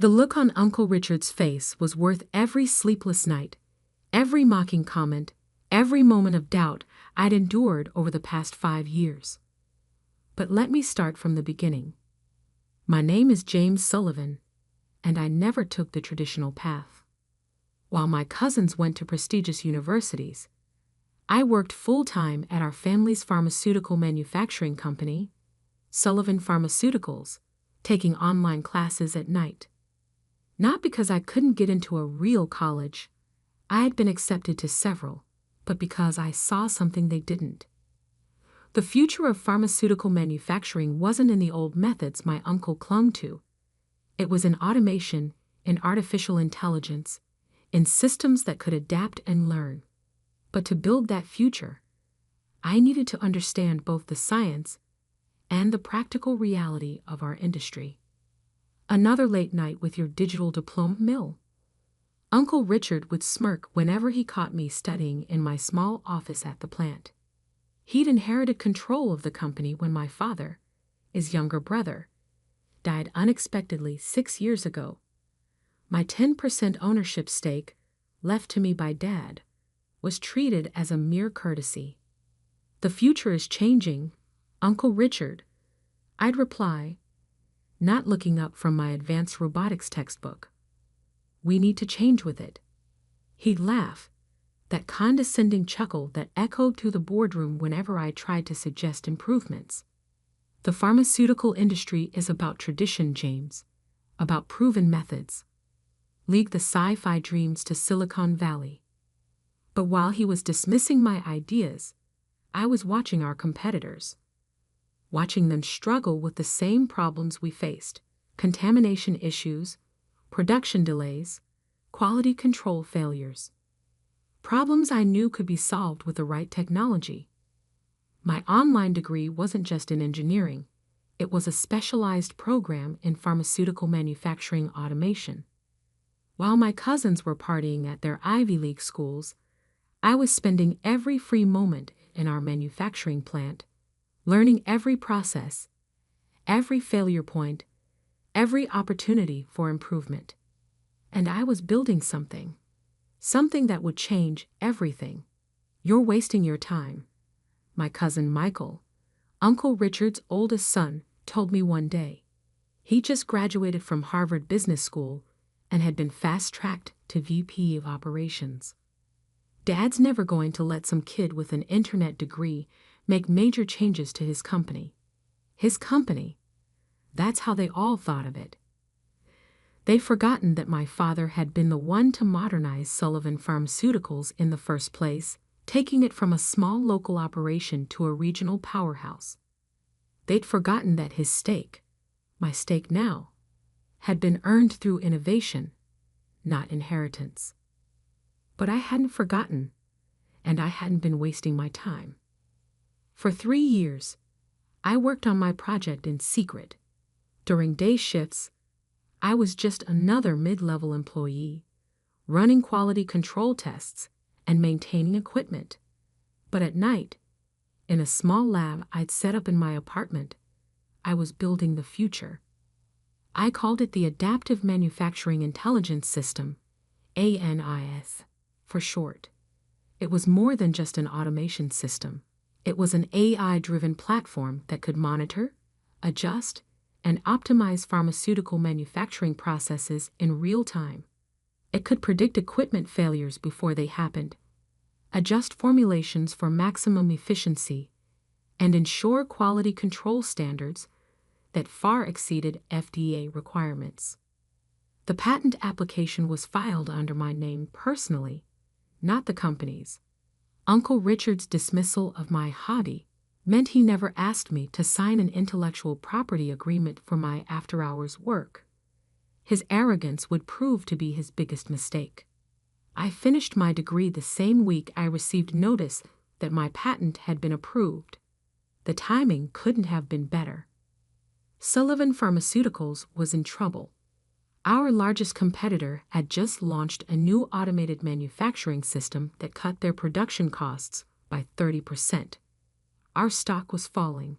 The look on Uncle Richard's face was worth every sleepless night, every mocking comment, every moment of doubt I'd endured over the past 5 years. But let me start from the beginning. My name is James Sullivan, and I never took the traditional path. While my cousins went to prestigious universities, I worked full-time at our family's pharmaceutical manufacturing company, Sullivan Pharmaceuticals, taking online classes at night. Not because I couldn't get into a real college, I had been accepted to several, but because I saw something they didn't. The future of pharmaceutical manufacturing wasn't in the old methods my uncle clung to. It was in automation, in artificial intelligence, in systems that could adapt and learn. But to build that future, I needed to understand both the science and the practical reality of our industry. Another late night with your digital diploma mill? Uncle Richard would smirk whenever he caught me studying in my small office at the plant. He'd inherited control of the company when my father, his younger brother, died unexpectedly 6 years ago. My 10% ownership stake, left to me by Dad, was treated as a mere courtesy. "The future is changing, Uncle Richard," I'd reply, not looking up from my advanced robotics textbook. "We need to change with it." He'd laugh, that condescending chuckle that echoed through the boardroom whenever I tried to suggest improvements. The pharmaceutical industry is about tradition, James, about proven methods. Leave the sci-fi dreams to Silicon Valley. But while he was dismissing my ideas, I was watching our competitors, watching them struggle with the same problems we faced: contamination issues, production delays, quality control failures. Problems I knew could be solved with the right technology. My online degree wasn't just in engineering, it was a specialized program in pharmaceutical manufacturing automation. While my cousins were partying at their Ivy League schools, I was spending every free moment in our manufacturing plant, learning every process, every failure point, every opportunity for improvement. And I was building something that would change everything. "You're wasting your time," my cousin Michael, Uncle Richard's oldest son, told me one day. He just graduated from Harvard Business School and had been fast-tracked to VP of Operations. "Dad's never going to let some kid with an internet degree make major changes to his company." His company. That's how they all thought of it. They'd forgotten that my father had been the one to modernize Sullivan Pharmaceuticals in the first place, taking it from a small local operation to a regional powerhouse. They'd forgotten that his stake, my stake now, had been earned through innovation, not inheritance. But I hadn't forgotten, and I hadn't been wasting my time. For 3 years, I worked on my project in secret. During day shifts, I was just another mid-level employee, running quality control tests and maintaining equipment. But at night, in a small lab I'd set up in my apartment, I was building the future. I called it the Adaptive Manufacturing Intelligence System, ANIS, for short. It was more than just an automation system. It was an AI-driven platform that could monitor, adjust, and optimize pharmaceutical manufacturing processes in real time. It could predict equipment failures before they happened, adjust formulations for maximum efficiency, and ensure quality control standards that far exceeded FDA requirements. The patent application was filed under my name personally, not the company's. Uncle Richard's dismissal of my hobby meant he never asked me to sign an intellectual property agreement for my after-hours work. His arrogance would prove to be his biggest mistake. I finished my degree the same week I received notice that my patent had been approved. The timing couldn't have been better. Sullivan Pharmaceuticals was in trouble. Our largest competitor had just launched a new automated manufacturing system that cut their production costs by 30%. Our stock was falling.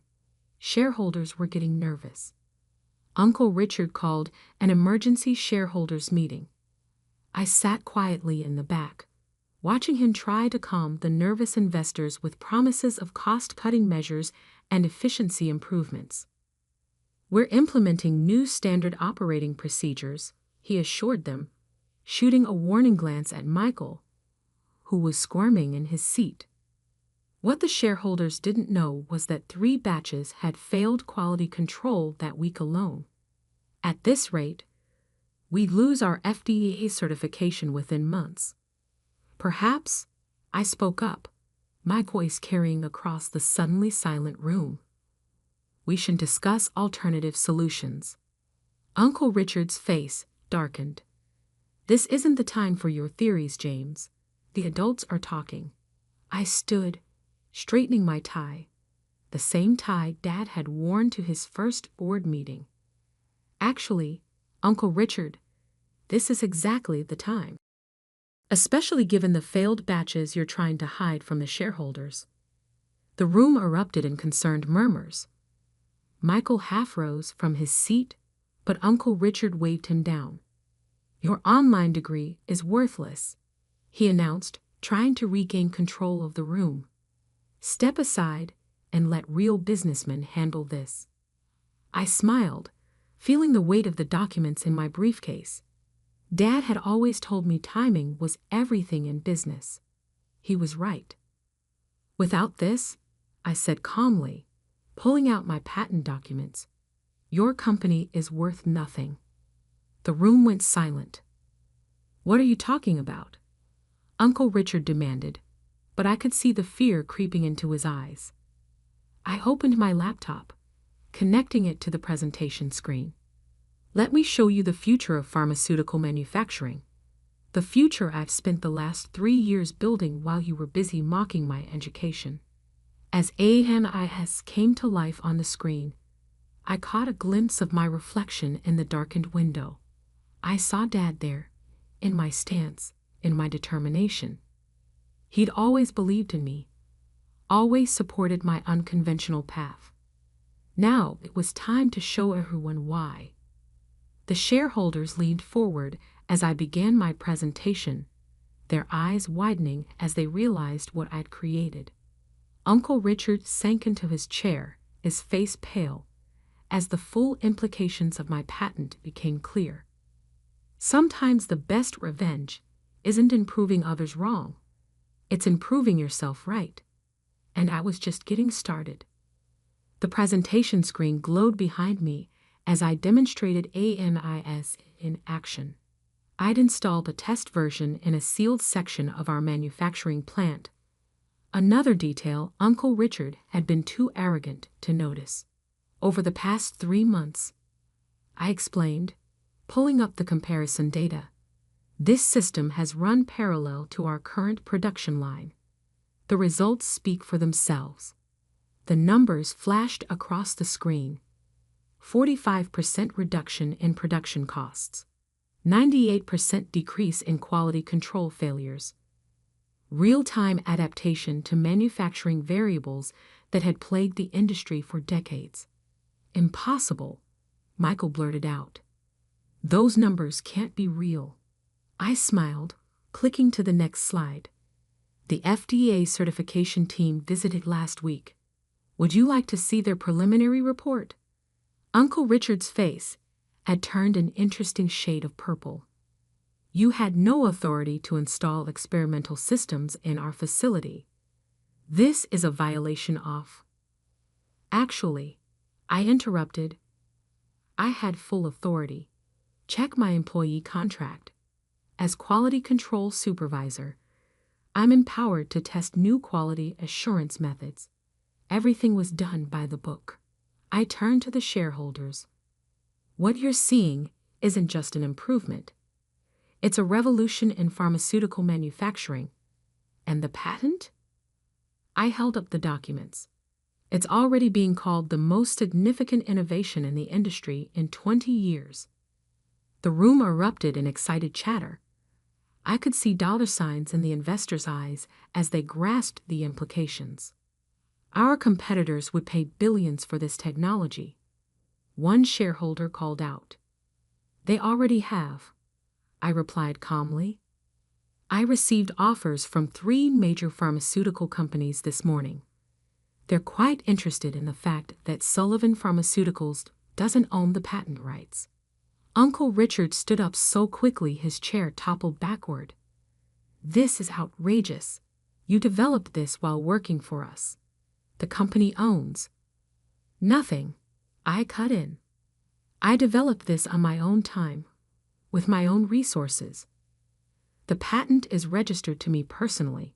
Shareholders were getting nervous. Uncle Richard called an emergency shareholders meeting. I sat quietly in the back, watching him try to calm the nervous investors with promises of cost-cutting measures and efficiency improvements. "We're implementing new standard operating procedures," he assured them, shooting a warning glance at Michael, who was squirming in his seat. What the shareholders didn't know was that 3 batches had failed quality control that week alone. At this rate, we'd lose our FDA certification within months. "Perhaps," I spoke up, my voice carrying across the suddenly silent room, "we should discuss alternative solutions." Uncle Richard's face darkened. "This isn't the time for your theories, James. The adults are talking." I stood, straightening my tie, the same tie Dad had worn to his first board meeting. "Actually, Uncle Richard, this is exactly the time. Especially given the failed batches you're trying to hide from the shareholders." The room erupted in concerned murmurs. Michael half rose from his seat, but Uncle Richard waved him down. "Your online degree is worthless," he announced, trying to regain control of the room. "Step aside and let real businessmen handle this." I smiled, feeling the weight of the documents in my briefcase. Dad had always told me timing was everything in business. He was right. "Without this," I said calmly, pulling out my patent documents, "your company is worth nothing." The room went silent. "What are you talking about?" Uncle Richard demanded, but I could see the fear creeping into his eyes. I opened my laptop, connecting it to the presentation screen. "Let me show you the future of pharmaceutical manufacturing. The future I've spent the last 3 years building while you were busy mocking my education." As ANIS came to life on the screen, I caught a glimpse of my reflection in the darkened window. I saw Dad there, in my stance, in my determination. He'd always believed in me, always supported my unconventional path. Now it was time to show everyone why. The shareholders leaned forward as I began my presentation, their eyes widening as they realized what I'd created. Uncle Richard sank into his chair, his face pale, as the full implications of my patent became clear. Sometimes the best revenge isn't in proving others wrong. It's in proving yourself right. And I was just getting started. The presentation screen glowed behind me as I demonstrated ANIS in action. I'd installed a test version in a sealed section of our manufacturing plant, another detail Uncle Richard had been too arrogant to notice. "Over the past 3 months," I explained, pulling up the comparison data, "this system has run parallel to our current production line. The results speak for themselves." The numbers flashed across the screen. 45% reduction in production costs, 98% decrease in quality control failures, real-time adaptation to manufacturing variables that had plagued the industry for decades. "Impossible," Michael blurted out. "Those numbers can't be real." I smiled, clicking to the next slide. "The FDA certification team visited last week. Would you like to see their preliminary report?" Uncle Richard's face had turned an interesting shade of purple. "You had no authority to install experimental systems in our facility. This is a violation of—" "Actually," I interrupted, "I had full authority. Check my employee contract. As quality control supervisor, I'm empowered to test new quality assurance methods. Everything was done by the book." I turned to the shareholders. "What you're seeing isn't just an improvement. It's a revolution in pharmaceutical manufacturing. And the patent?" I held up the documents. "It's already being called the most significant innovation in the industry in 20 years. The room erupted in excited chatter. I could see dollar signs in the investors' eyes as they grasped the implications. Our competitors would pay billions for this technology. One shareholder called out. They already have, I replied calmly. I received offers from 3 major pharmaceutical companies this morning. They're quite interested in the fact that Sullivan Pharmaceuticals doesn't own the patent rights. Uncle Richard stood up so quickly his chair toppled backward. This is outrageous. You developed this while working for us. The company owns nothing. I cut in. I developed this on my own time, with my own resources. The patent is registered to me personally.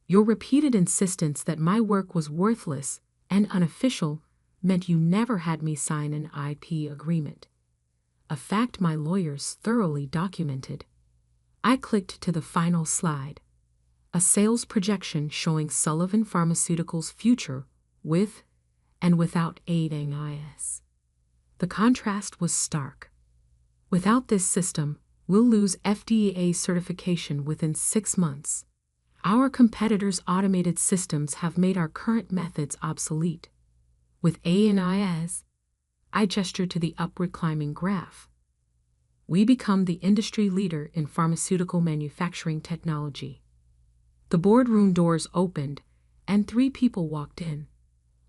Your repeated insistence that my work was worthless and unofficial meant you never had me sign an IP agreement. A fact my lawyers thoroughly documented. I clicked to the final slide. A sales projection showing Sullivan Pharmaceuticals' future with and without aita. The contrast was stark. Without this system, we'll lose FDA certification within 6 months. Our competitors' automated systems have made our current methods obsolete. With aita, I gestured to the upward climbing graph. We become the industry leader in pharmaceutical manufacturing technology. The boardroom doors opened, and 3 people walked in.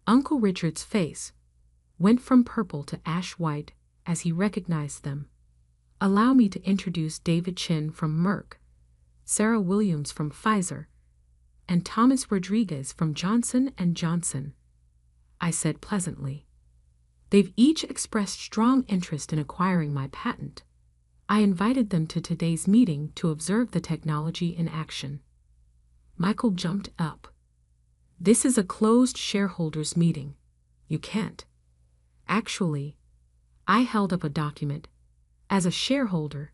Uncle Richard's face went from purple to ash white as he recognized them. Allow me to introduce David Chin from Merck, Sarah Williams from Pfizer, and Thomas Rodriguez from Johnson & Johnson, I said pleasantly. They've each expressed strong interest in acquiring my patent. I invited them to today's meeting to observe the technology in action. Michael jumped up. This is a closed shareholders meeting. You can't. Actually, I held up a document. As a shareholder,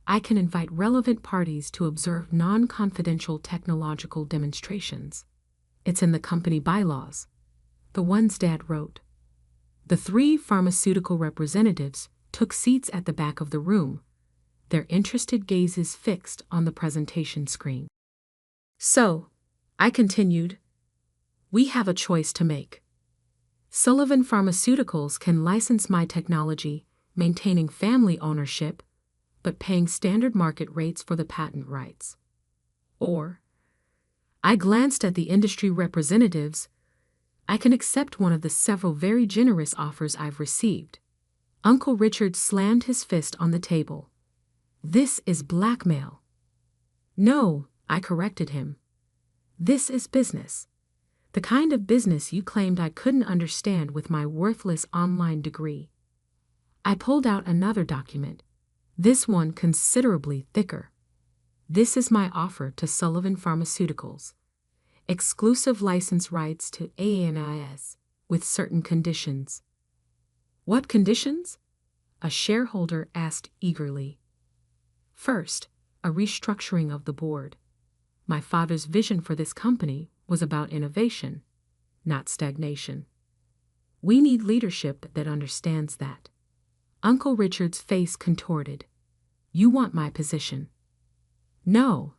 I can invite relevant parties to observe non-confidential technological demonstrations. It's in the company bylaws, the ones Dad wrote. The 3 pharmaceutical representatives took seats at the back of the room, their interested gazes fixed on the presentation screen. So, I continued, we have a choice to make. Sullivan Pharmaceuticals can license my technology, maintaining family ownership, but paying standard market rates for the patent rights. Or, I glanced at the industry representatives. I can accept one of the several very generous offers I've received. Uncle Richard slammed his fist on the table. This is blackmail. No, I corrected him. This is business. The kind of business you claimed I couldn't understand with my worthless online degree. I pulled out another document, this one considerably thicker. This is my offer to Sullivan Pharmaceuticals. Exclusive license rights to aita with certain conditions. What conditions? A shareholder asked eagerly. First, a restructuring of the board. My father's vision for this company was about innovation, not stagnation. We need leadership that understands that. Uncle Richard's face contorted. You want my position? No,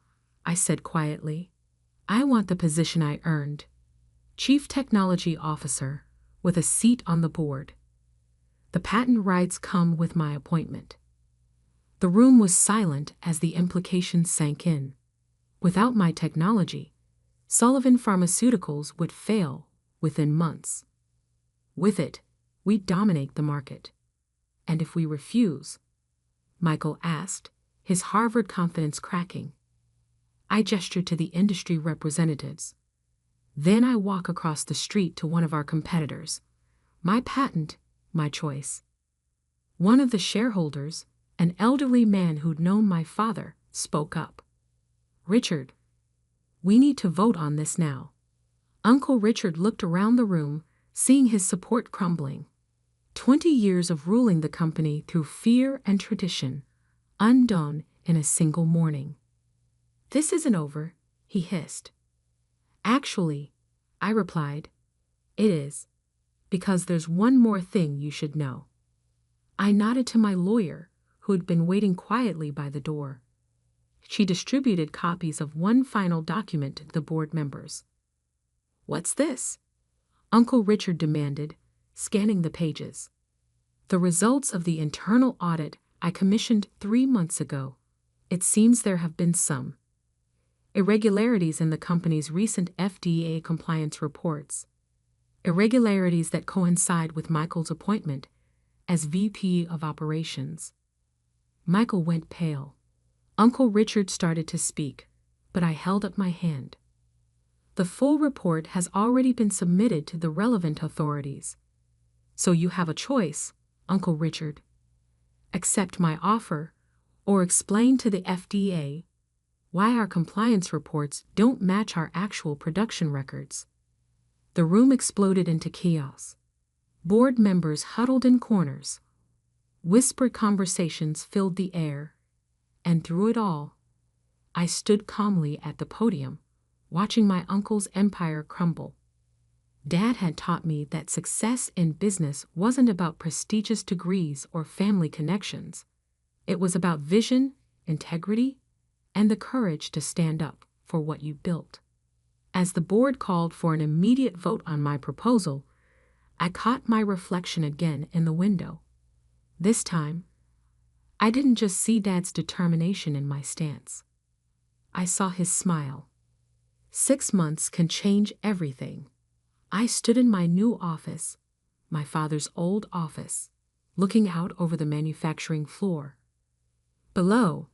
I said quietly. I want the position I earned. Chief Technology Officer, with a seat on the board. The patent rights come with my appointment. The room was silent as the implications sank in. Without my technology, Sullivan Pharmaceuticals would fail within months. With it, we'd dominate the market. And if we refuse? Michael asked, his Harvard confidence cracking. I gestured to the industry representatives. Then I walk across the street to one of our competitors. My patent, my choice. One of the shareholders, an elderly man who'd known my father, spoke up. Richard, we need to vote on this now. Uncle Richard looked around the room, seeing his support crumbling. 20 years of ruling the company through fear and tradition, undone in a single morning. This isn't over, he hissed. Actually, I replied, it is, because there's one more thing you should know. I nodded to my lawyer, who had been waiting quietly by the door. She distributed copies of one final document to the board members. What's this? Uncle Richard demanded, scanning the pages. The results of the internal audit I commissioned 3 months ago. It seems there have been some irregularities in the company's recent FDA compliance reports. Irregularities that coincide with Michael's appointment as VP of Operations. Michael went pale. Uncle Richard started to speak, but I held up my hand. The full report has already been submitted to the relevant authorities. So you have a choice, Uncle Richard. Accept my offer, or explain to the FDA why our compliance reports don't match our actual production records. The room exploded into chaos. Board members huddled in corners. Whispered conversations filled the air. And through it all, I stood calmly at the podium, watching my uncle's empire crumble. Dad had taught me that success in business wasn't about prestigious degrees or family connections. It was about vision, integrity, and the courage to stand up for what you built. As the board called for an immediate vote on my proposal, I caught my reflection again in the window. This time, I didn't just see Dad's determination in my stance. I saw his smile. 6 months can change everything. I stood in my new office, my father's old office, looking out over the manufacturing floor. Below,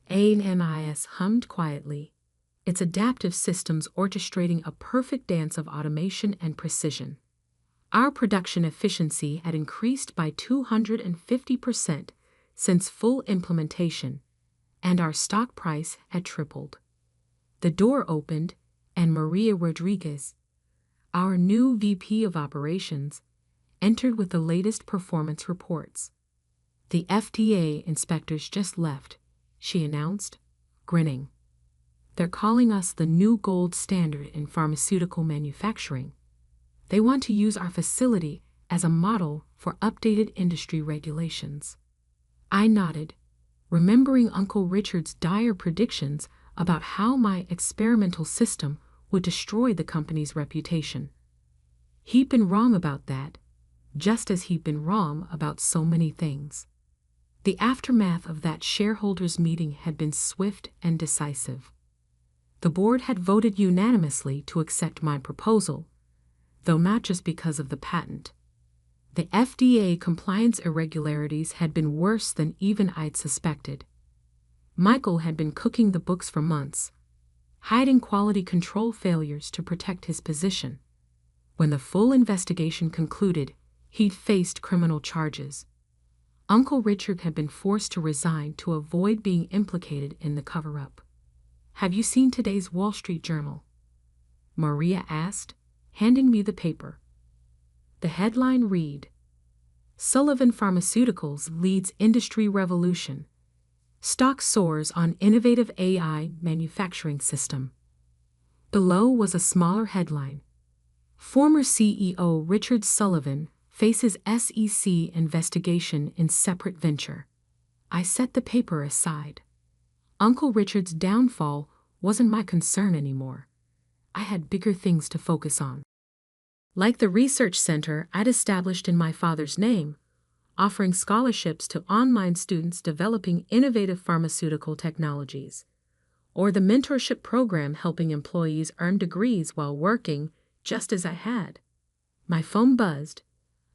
ANIS hummed quietly, its adaptive systems orchestrating a perfect dance of automation and precision. Our production efficiency had increased by 250% since full implementation, and our stock price had tripled. The door opened, and Maria Rodriguez, our new VP of Operations, entered with the latest performance reports. The FDA inspectors just left, she announced, grinning. They're calling us the new gold standard in pharmaceutical manufacturing. They want to use our facility as a model for updated industry regulations. I nodded, remembering Uncle Richard's dire predictions about how my experimental system would destroy the company's reputation. He'd been wrong about that, just as he'd been wrong about so many things. The aftermath of that shareholders' meeting had been swift and decisive. The board had voted unanimously to accept my proposal, though not just because of the patent. The FDA compliance irregularities had been worse than even I'd suspected. Michael had been cooking the books for months, hiding quality control failures to protect his position. When the full investigation concluded, he'd faced criminal charges. Uncle Richard had been forced to resign to avoid being implicated in the cover-up. "Have you seen today's Wall Street Journal?" Maria asked, handing me the paper. The headline read, "Sullivan Pharmaceuticals leads industry revolution. Stock soars on innovative AI manufacturing system." Below was a smaller headline, "Former CEO Richard Sullivan faces SEC investigation in separate venture." I set the paper aside. Uncle Richard's downfall wasn't my concern anymore. I had bigger things to focus on. Like the research center I'd established in my father's name, offering scholarships to online students developing innovative pharmaceutical technologies, or the mentorship program helping employees earn degrees while working just as I had. My phone buzzed,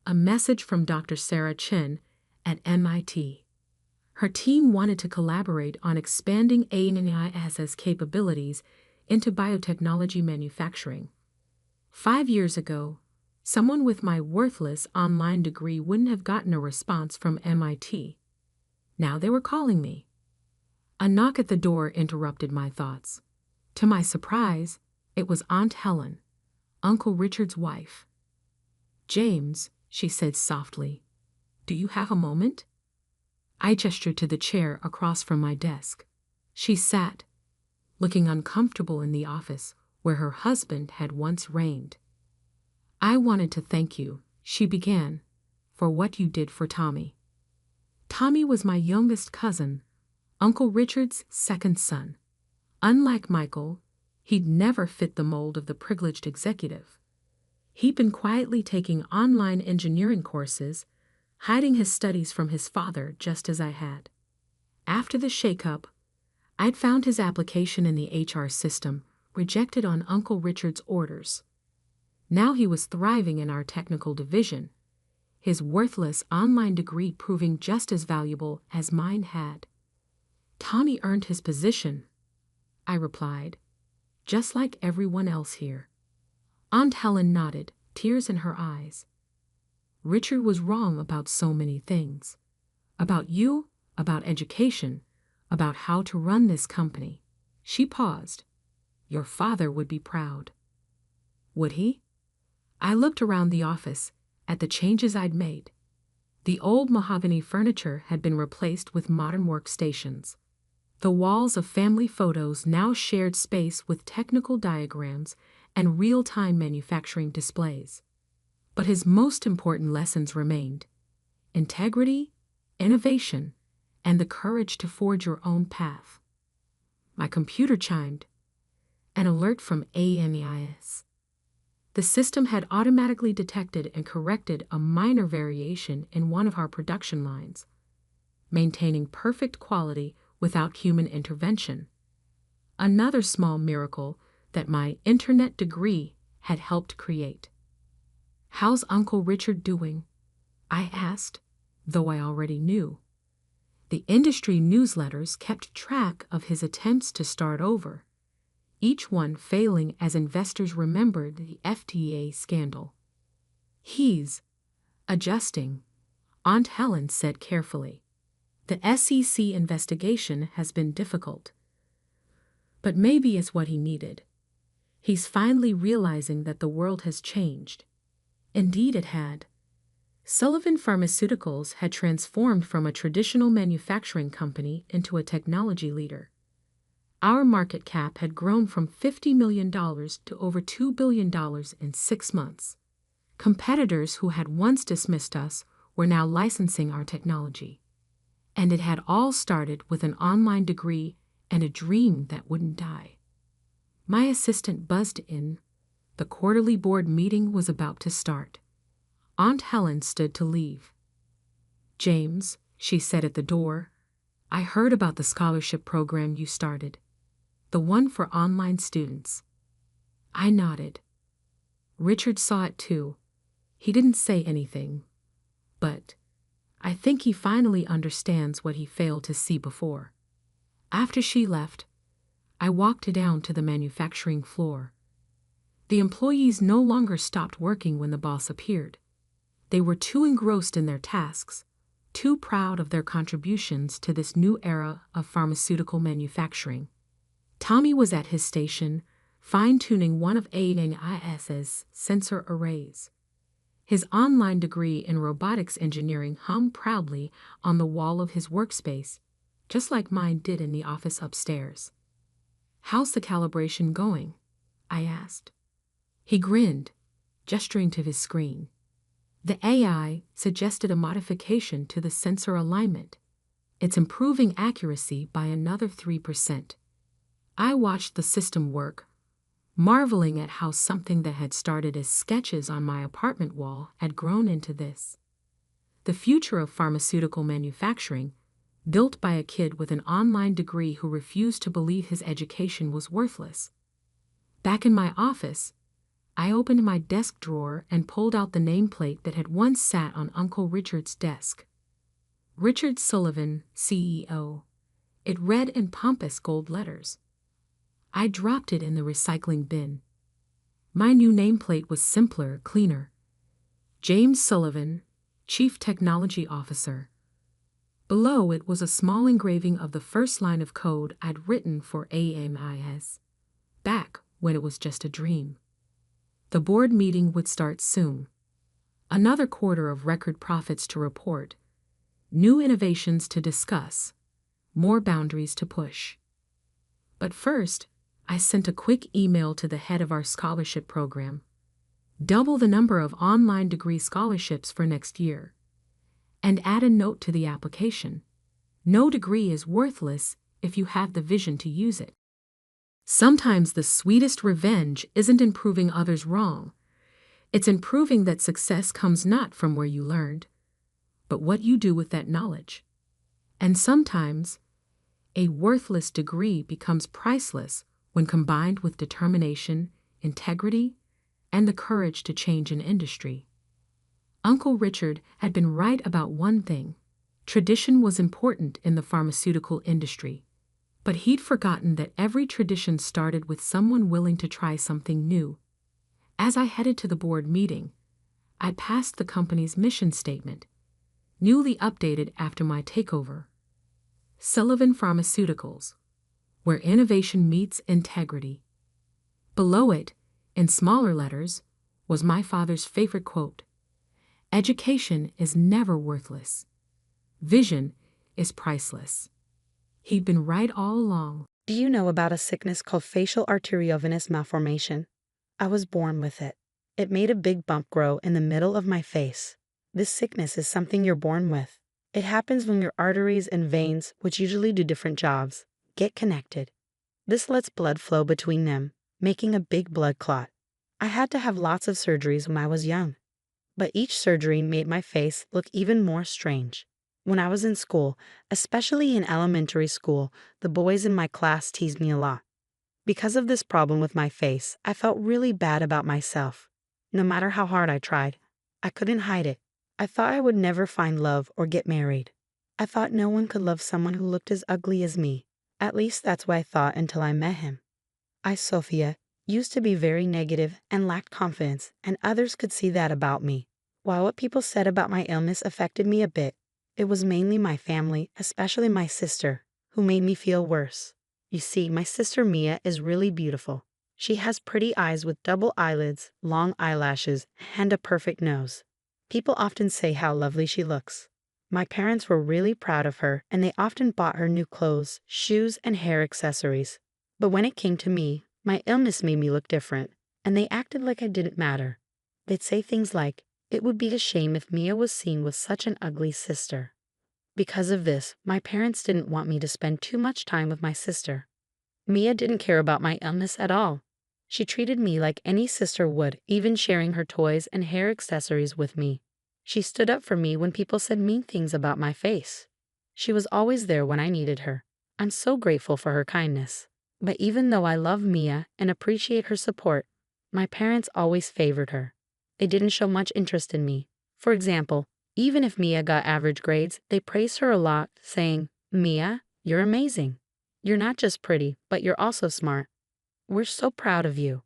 a message from Dr. Sarah Chen at MIT. Her team wanted to collaborate on expanding ANIS's capabilities into biotechnology manufacturing. 5 years ago, someone with my worthless online degree wouldn't have gotten a response from MIT. Now they were calling me. A knock at the door interrupted my thoughts. To my surprise, it was Aunt Helen, Uncle Richard's wife. "James," she said softly, "do you have a moment?" I gestured to the chair across from my desk. She sat, looking uncomfortable in the office where her husband had once reigned. "I wanted to thank you," she began, "for what you did for Tommy." Tommy was my youngest cousin, Uncle Richard's second son. Unlike Michael, he'd never fit the mold of the privileged executive. He'd been quietly taking online engineering courses, hiding his studies from his father just as I had. After the shakeup, I'd found his application in the HR system, rejected on Uncle Richard's orders. Now he was thriving in our technical division, his worthless online degree proving just as valuable as mine had. Tommy earned his position, I replied, just like everyone else here. Aunt Helen nodded, tears in her eyes. Richard was wrong about so many things. About you, about education, about how to run this company. She paused. Your father would be proud. Would he? I looked around the office, at the changes I'd made. The old mahogany furniture had been replaced with modern workstations. The walls of family photos now shared space with technical diagrams and real-time manufacturing displays. But his most important lessons remained: integrity, innovation, and the courage to forge your own path. My computer chimed. An alert from AMEIS. The system had automatically detected and corrected a minor variation in one of our production lines, maintaining perfect quality without human intervention. Another small miracle that my internet degree had helped create. How's Uncle Richard doing? I asked, though I already knew. The industry newsletters kept track of his attempts to start over, each one failing as investors remembered the FTA scandal. He's adjusting, Aunt Helen said carefully. The SEC investigation has been difficult, but maybe it's what he needed. He's finally realizing that the world has changed. Indeed it had. Sullivan Pharmaceuticals had transformed from a traditional manufacturing company into a technology leader. Our market cap had grown from $50 million to over $2 billion in 6 months. Competitors who had once dismissed us were now licensing our technology. And it had all started with an online degree and a dream that wouldn't die. My assistant buzzed in. The quarterly board meeting was about to start. Aunt Helen stood to leave. James, she said at the door, I heard about the scholarship program you started. The one for online students. I nodded. Richard saw it too. He didn't say anything, but I think he finally understands what he failed to see before. After she left, I walked down to the manufacturing floor. The employees no longer stopped working when the boss appeared. They were too engrossed in their tasks, too proud of their contributions to this new era of pharmaceutical manufacturing. Tommy was at his station, fine-tuning one of AIS's sensor arrays. His online degree in robotics engineering hung proudly on the wall of his workspace, just like mine did in the office upstairs. How's the calibration going? I asked. He grinned, gesturing to his screen. The AI suggested a modification to the sensor alignment. It's improving accuracy by another 3%. I watched the system work, marveling at how something that had started as sketches on my apartment wall had grown into this. The future of pharmaceutical manufacturing, built by a kid with an online degree who refused to believe his education was worthless. Back in my office, I opened my desk drawer and pulled out the nameplate that had once sat on Uncle Richard's desk. Richard Sullivan, CEO. It read in pompous gold letters. I dropped it in the recycling bin. My new nameplate was simpler, cleaner. James Sullivan, Chief Technology Officer. Below it was a small engraving of the first line of code I'd written for AMIS, back when it was just a dream. The board meeting would start soon. Another quarter of record profits to report, new innovations to discuss, more boundaries to push. But first, I sent a quick email to the head of our scholarship program. Double the number of online degree scholarships for next year. And add a note to the application. No degree is worthless if you have the vision to use it. Sometimes the sweetest revenge isn't in proving others wrong. It's in proving that success comes not from where you learned, but what you do with that knowledge. And sometimes, a worthless degree becomes priceless when combined with determination, integrity, and the courage to change an industry. Uncle Richard had been right about one thing. Tradition was important in the pharmaceutical industry, but he'd forgotten that every tradition started with someone willing to try something new. As I headed to the board meeting, I passed the company's mission statement, newly updated after my takeover. Sullivan Pharmaceuticals, where innovation meets integrity. Below it, in smaller letters, was my father's favorite quote: "Education is never worthless. Vision is priceless." He'd been right all along. Do you know about a sickness called facial arteriovenous malformation? I was born with it. It made a big bump grow in the middle of my face. This sickness is something you're born with. It happens when your arteries and veins, which usually do different jobs, get connected. This lets blood flow between them, making a big blood clot. I had to have lots of surgeries when I was young, but each surgery made my face look even more strange. When I was in school, especially in elementary school, the boys in my class teased me a lot. Because of this problem with my face, I felt really bad about myself. No matter how hard I tried, I couldn't hide it. I thought I would never find love or get married. I thought no one could love someone who looked as ugly as me. At least that's what I thought until I met him. Sophia, used to be very negative and lacked confidence, and others could see that about me. While what people said about my illness affected me a bit, it was mainly my family, especially my sister, who made me feel worse. You see, my sister Mia is really beautiful. She has pretty eyes with double eyelids, long eyelashes, and a perfect nose. People often say how lovely she looks. My parents were really proud of her, and they often bought her new clothes, shoes, and hair accessories. But when it came to me, my illness made me look different, and they acted like I didn't matter. They'd say things like, "It would be a shame if Mia was seen with such an ugly sister." Because of this, my parents didn't want me to spend too much time with my sister. Mia didn't care about my illness at all. She treated me like any sister would, even sharing her toys and hair accessories with me. She stood up for me when people said mean things about my face. She was always there when I needed her. I'm so grateful for her kindness. But even though I love Mia and appreciate her support, my parents always favored her. They didn't show much interest in me. For example, even if Mia got average grades, they praised her a lot, saying, "Mia, you're amazing. You're not just pretty, but you're also smart. We're so proud of you."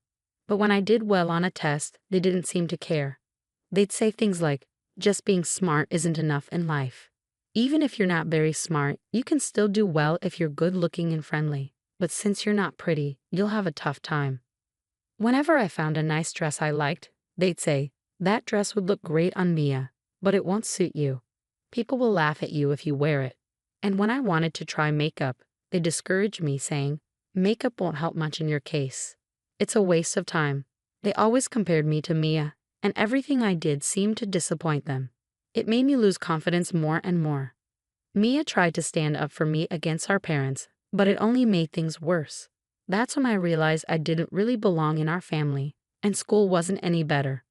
But when I did well on a test, they didn't seem to care. They'd say things like, "Just being smart isn't enough in life. Even if you're not very smart, you can still do well if you're good-looking and friendly. But since you're not pretty, you'll have a tough time." Whenever I found a nice dress I liked, they'd say, "That dress would look great on Mia, but it won't suit you. People will laugh at you if you wear it." And when I wanted to try makeup, they discouraged me, saying, "Makeup won't help much in your case. It's a waste of time." They always compared me to Mia, and everything I did seemed to disappoint them. It made me lose confidence more and more. Mia tried to stand up for me against our parents, but it only made things worse. That's when I realized I didn't really belong in our family, and school wasn't any better.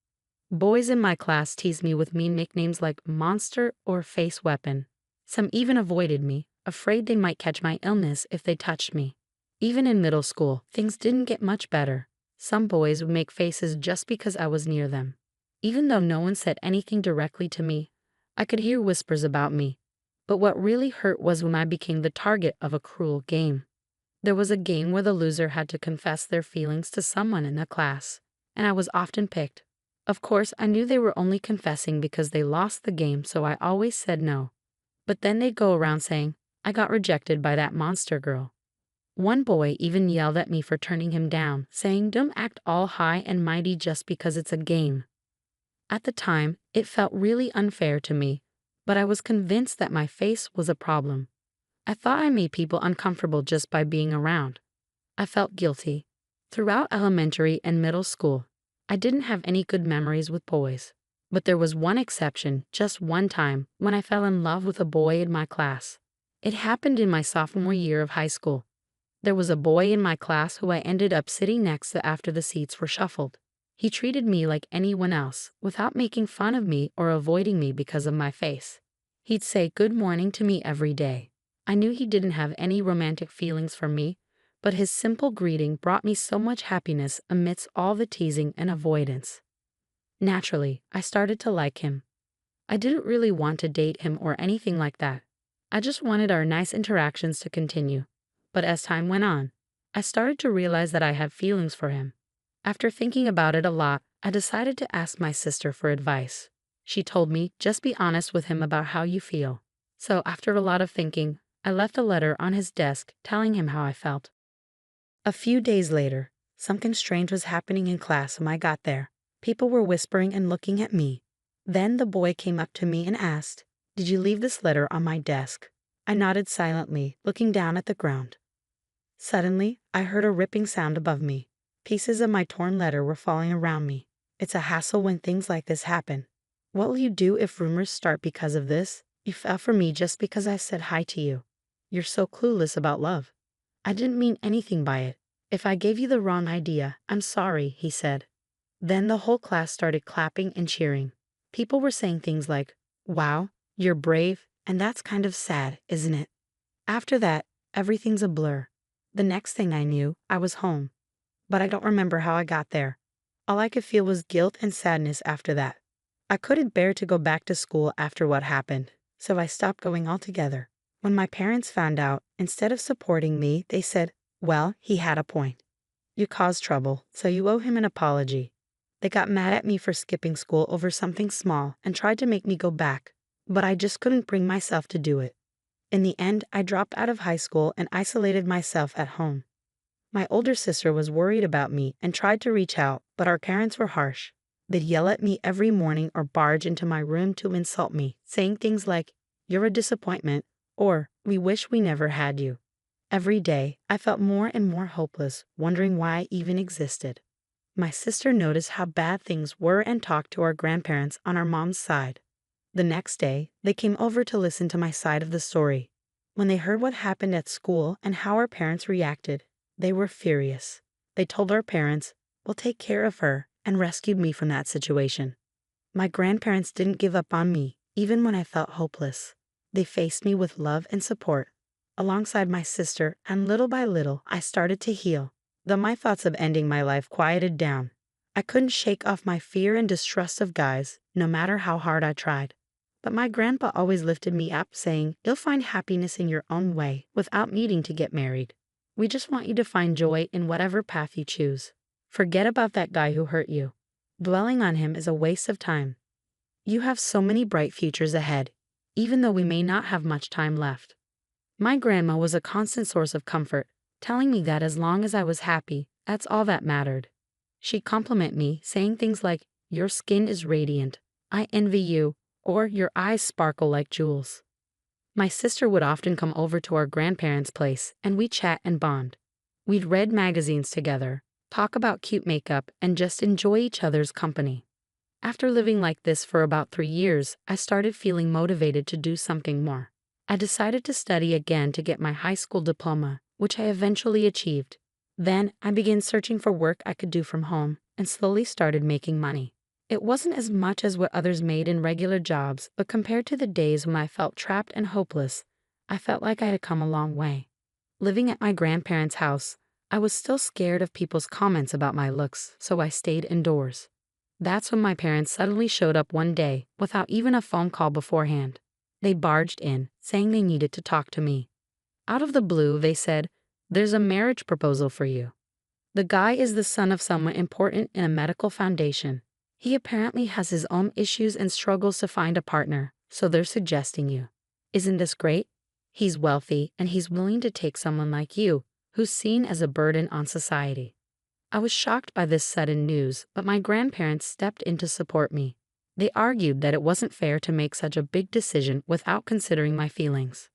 Boys in my class teased me with mean nicknames like monster or face weapon. Some even avoided me, afraid they might catch my illness if they touched me. Even in middle school, things didn't get much better. Some boys would make faces just because I was near them. Even though no one said anything directly to me, I could hear whispers about me. But what really hurt was when I became the target of a cruel game. There was a game where the loser had to confess their feelings to someone in the class, and I was often picked. Of course, I knew they were only confessing because they lost the game, so I always said no. But then they'd go around saying, "I got rejected by that monster girl." One boy even yelled at me for turning him down, saying, "Don't act all high and mighty just because it's a game." At the time, it felt really unfair to me, but I was convinced that my face was a problem. I thought I made people uncomfortable just by being around. I felt guilty. Throughout elementary and middle school, I didn't have any good memories with boys. But there was one exception, just one time, when I fell in love with a boy in my class. It happened in my sophomore year of high school. There was a boy in my class who I ended up sitting next to after the seats were shuffled. He treated me like anyone else, without making fun of me or avoiding me because of my face. He'd say good morning to me every day. I knew he didn't have any romantic feelings for me, but his simple greeting brought me so much happiness amidst all the teasing and avoidance. Naturally, I started to like him. I didn't really want to date him or anything like that. I just wanted our nice interactions to continue. But as time went on, I started to realize that I had feelings for him. After thinking about it a lot, I decided to ask my sister for advice. She told me, just be honest with him about how you feel. So after a lot of thinking, I left a letter on his desk telling him how I felt. A few days later, something strange was happening in class when I got there. People were whispering and looking at me. Then the boy came up to me and asked, "Did you leave this letter on my desk?" I nodded silently, looking down at the ground. Suddenly, I heard a ripping sound above me. Pieces of my torn letter were falling around me. It's a hassle when things like this happen. What will you do if rumors start because of this? You fell for me just because I said hi to you. You're so clueless about love. I didn't mean anything by it. If I gave you the wrong idea, I'm sorry, he said. Then the whole class started clapping and cheering. People were saying things like, "Wow, you're brave, and that's kind of sad, isn't it?" After that, everything's a blur. The next thing I knew, I was home. But I don't remember how I got there. All I could feel was guilt and sadness after that. I couldn't bear to go back to school after what happened, so I stopped going altogether. When my parents found out, instead of supporting me, they said, "Well, he had a point. You caused trouble, so you owe him an apology." They got mad at me for skipping school over something small and tried to make me go back, but I just couldn't bring myself to do it. In the end, I dropped out of high school and isolated myself at home. My older sister was worried about me and tried to reach out, but our parents were harsh. They'd yell at me every morning or barge into my room to insult me, saying things like, "You're a disappointment," or "We wish we never had you." Every day, I felt more and more hopeless, wondering why I even existed. My sister noticed how bad things were and talked to our grandparents on our mom's side. The next day, they came over to listen to my side of the story. When they heard what happened at school and how our parents reacted, they were furious. They told our parents, "We'll take care of her," and rescued me from that situation. My grandparents didn't give up on me, even when I felt hopeless. They faced me with love and support. Alongside my sister, and little by little, I started to heal. Though my thoughts of ending my life quieted down, I couldn't shake off my fear and distrust of guys, no matter how hard I tried. But my grandpa always lifted me up, saying, "You'll find happiness in your own way, without needing to get married. We just want you to find joy in whatever path you choose. Forget about that guy who hurt you. Dwelling on him is a waste of time. You have so many bright futures ahead, even though we may not have much time left." My grandma was a constant source of comfort, telling me that as long as I was happy, that's all that mattered. She'd compliment me, saying things like, "Your skin is radiant. I envy you," or "Your eyes sparkle like jewels." My sister would often come over to our grandparents' place, and we'd chat and bond. We'd read magazines together, talk about cute makeup, and just enjoy each other's company. After living like this for about 3 years, I started feeling motivated to do something more. I decided to study again to get my high school diploma, which I eventually achieved. Then I began searching for work I could do from home and slowly started making money. It wasn't as much as what others made in regular jobs, but compared to the days when I felt trapped and hopeless, I felt like I had come a long way. Living at my grandparents' house, I was still scared of people's comments about my looks, so I stayed indoors. That's when my parents suddenly showed up one day without even a phone call beforehand. They barged in, saying they needed to talk to me. Out of the blue, they said, "There's a marriage proposal for you." The guy is the son of someone important in a medical foundation. He apparently has his own issues and struggles to find a partner, so they're suggesting you. Isn't this great? He's wealthy, and he's willing to take someone like you, who's seen as a burden on society. I was shocked by this sudden news, but my grandparents stepped in to support me. They argued that it wasn't fair to make such a big decision without considering my feelings.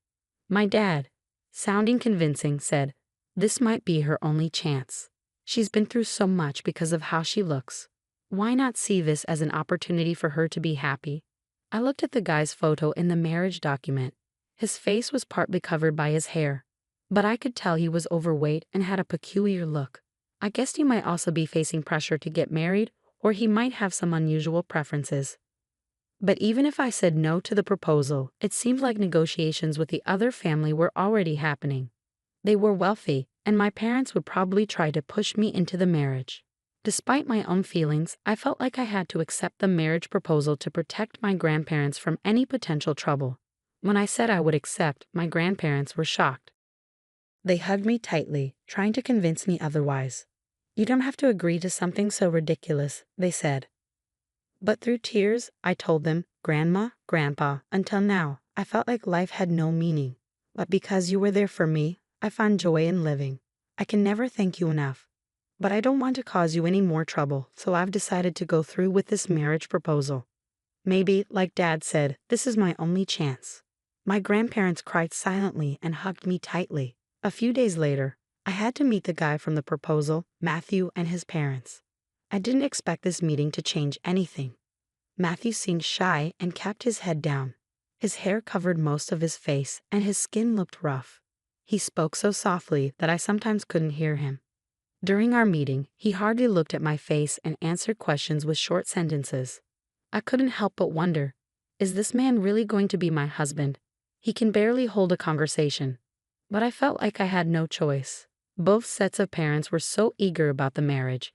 My dad, sounding convincing, said, "This might be her only chance. She's been through so much because of how she looks. Why not see this as an opportunity for her to be happy?" I looked at the guy's photo in the marriage document. His face was partly covered by his hair, but I could tell he was overweight and had a peculiar look. I guessed he might also be facing pressure to get married, or he might have some unusual preferences. But even if I said no to the proposal, it seemed like negotiations with the other family were already happening. They were wealthy, and my parents would probably try to push me into the marriage. Despite my own feelings, I felt like I had to accept the marriage proposal to protect my grandparents from any potential trouble. When I said I would accept, my grandparents were shocked. They hugged me tightly, trying to convince me otherwise. "You don't have to agree to something so ridiculous," they said. But through tears, I told them, "Grandma, Grandpa, until now, I felt like life had no meaning. But because you were there for me, I found joy in living. I can never thank you enough. But I don't want to cause you any more trouble, so I've decided to go through with this marriage proposal. Maybe, like Dad said, this is my only chance." My grandparents cried silently and hugged me tightly. A few days later, I had to meet the guy from the proposal, Matthew, and his parents. I didn't expect this meeting to change anything. Matthew seemed shy and kept his head down. His hair covered most of his face, and his skin looked rough. He spoke so softly that I sometimes couldn't hear him. During our meeting, he hardly looked at my face and answered questions with short sentences. I couldn't help but wonder, is this man really going to be my husband? He can barely hold a conversation. But I felt like I had no choice. Both sets of parents were so eager about the marriage,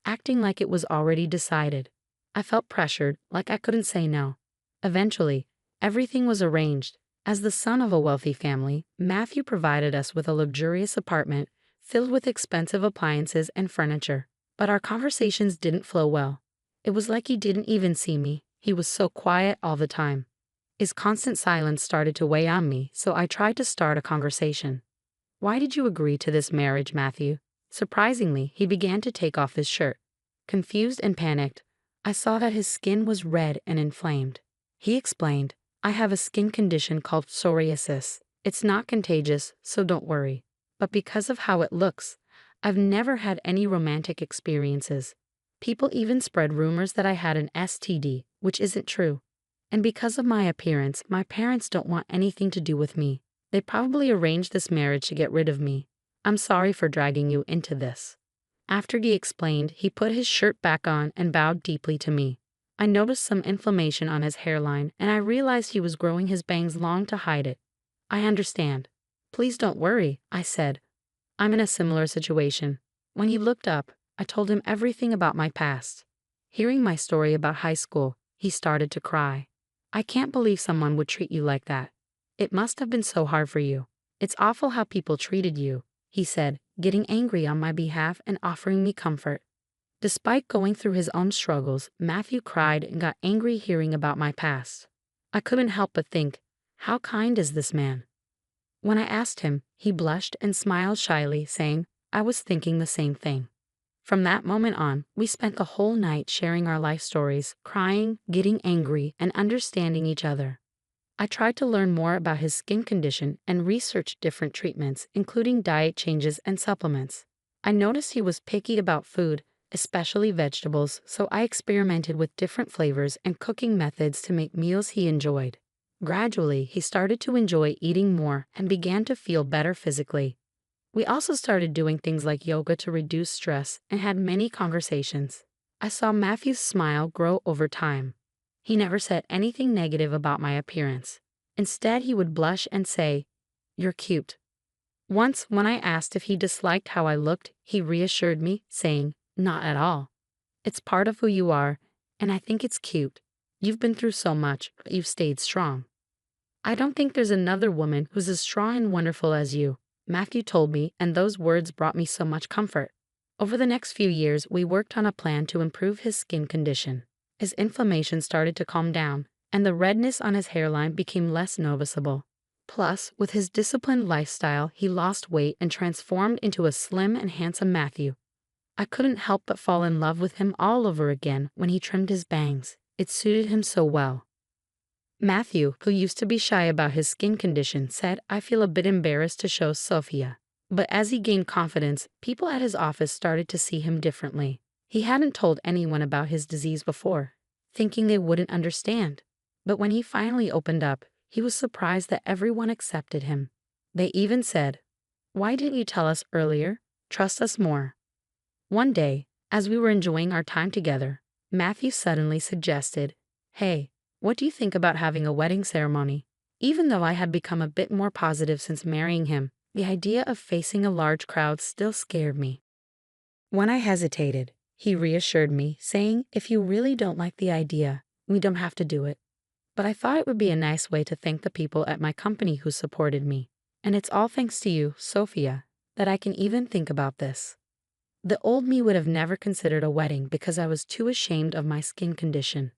acting like it was already decided. I felt pressured, like I couldn't say no. Eventually, everything was arranged. As the son of a wealthy family, Matthew provided us with a luxurious apartment filled with expensive appliances and furniture. But our conversations didn't flow well. It was like he didn't even see me. He was so quiet all the time. His constant silence started to weigh on me, so I tried to start a conversation. "Why did you agree to this marriage, Matthew?" Surprisingly, he began to take off his shirt. Confused and panicked, I saw that his skin was red and inflamed. He explained, "I have a skin condition called psoriasis. It's not contagious, so don't worry. But because of how it looks, I've never had any romantic experiences. People even spread rumors that I had an STD, which isn't true. And because of my appearance, my parents don't want anything to do with me. They probably arranged this marriage to get rid of me. I'm sorry for dragging you into this." After he explained, he put his shirt back on and bowed deeply to me. I noticed some inflammation on his hairline, and I realized he was growing his bangs long to hide it. "I understand. Please don't worry," I said. "I'm in a similar situation." When he looked up, I told him everything about my past. Hearing my story about high school, he started to cry. "I can't believe someone would treat you like that. It must have been so hard for you. It's awful how people treated you," he said, getting angry on my behalf and offering me comfort. Despite going through his own struggles, Matthew cried and got angry hearing about my past. I couldn't help but think, how kind is this man? When I asked him, he blushed and smiled shyly, saying, "I was thinking the same thing." From that moment on, we spent the whole night sharing our life stories, crying, getting angry, and understanding each other. I tried to learn more about his skin condition and researched different treatments, including diet changes and supplements. I noticed he was picky about food, especially vegetables, so I experimented with different flavors and cooking methods to make meals he enjoyed. Gradually, he started to enjoy eating more and began to feel better physically. We also started doing things like yoga to reduce stress and had many conversations. I saw Matthew's smile grow over time. He never said anything negative about my appearance. Instead, he would blush and say, "You're cute." Once, when I asked if he disliked how I looked, he reassured me, saying, "Not at all. It's part of who you are, and I think it's cute. You've been through so much, but you've stayed strong." "I don't think there's another woman who's as strong and wonderful as you," Matthew told me, and those words brought me so much comfort. Over the next few years, we worked on a plan to improve his skin condition. His inflammation started to calm down, and the redness on his hairline became less noticeable. Plus, with his disciplined lifestyle, he lost weight and transformed into a slim and handsome Matthew. I couldn't help but fall in love with him all over again when he trimmed his bangs. It suited him so well. Matthew, who used to be shy about his skin condition, said, "I feel a bit embarrassed to show Sophia." But as he gained confidence, people at his office started to see him differently. He hadn't told anyone about his disease before, thinking they wouldn't understand. But when he finally opened up, he was surprised that everyone accepted him. They even said, "Why didn't you tell us earlier? Trust us more." One day, as we were enjoying our time together, Matthew suddenly suggested, "Hey, What do you think about having a wedding ceremony? Even though I had become a bit more positive since marrying him, the idea of facing a large crowd still scared me. When I hesitated, he reassured me, saying, "If you really don't like the idea, we don't have to do it." But I thought it would be a nice way to thank the people at my company who supported me. And it's all thanks to you, Sophia, that I can even think about this. The old me would have never considered a wedding because I was too ashamed of my skin condition.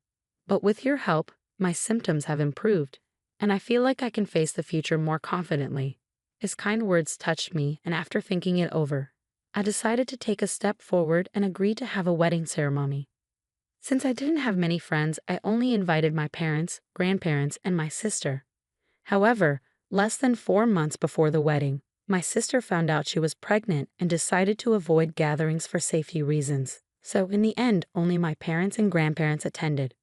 But with your help, my symptoms have improved, and I feel like I can face the future more confidently. His kind words touched me, and after thinking it over, I decided to take a step forward and agree to have a wedding ceremony. Since I didn't have many friends, I only invited my parents, grandparents, and my sister. However, less than 4 months before the wedding, my sister found out she was pregnant and decided to avoid gatherings for safety reasons. So in the end, only my parents and grandparents attended.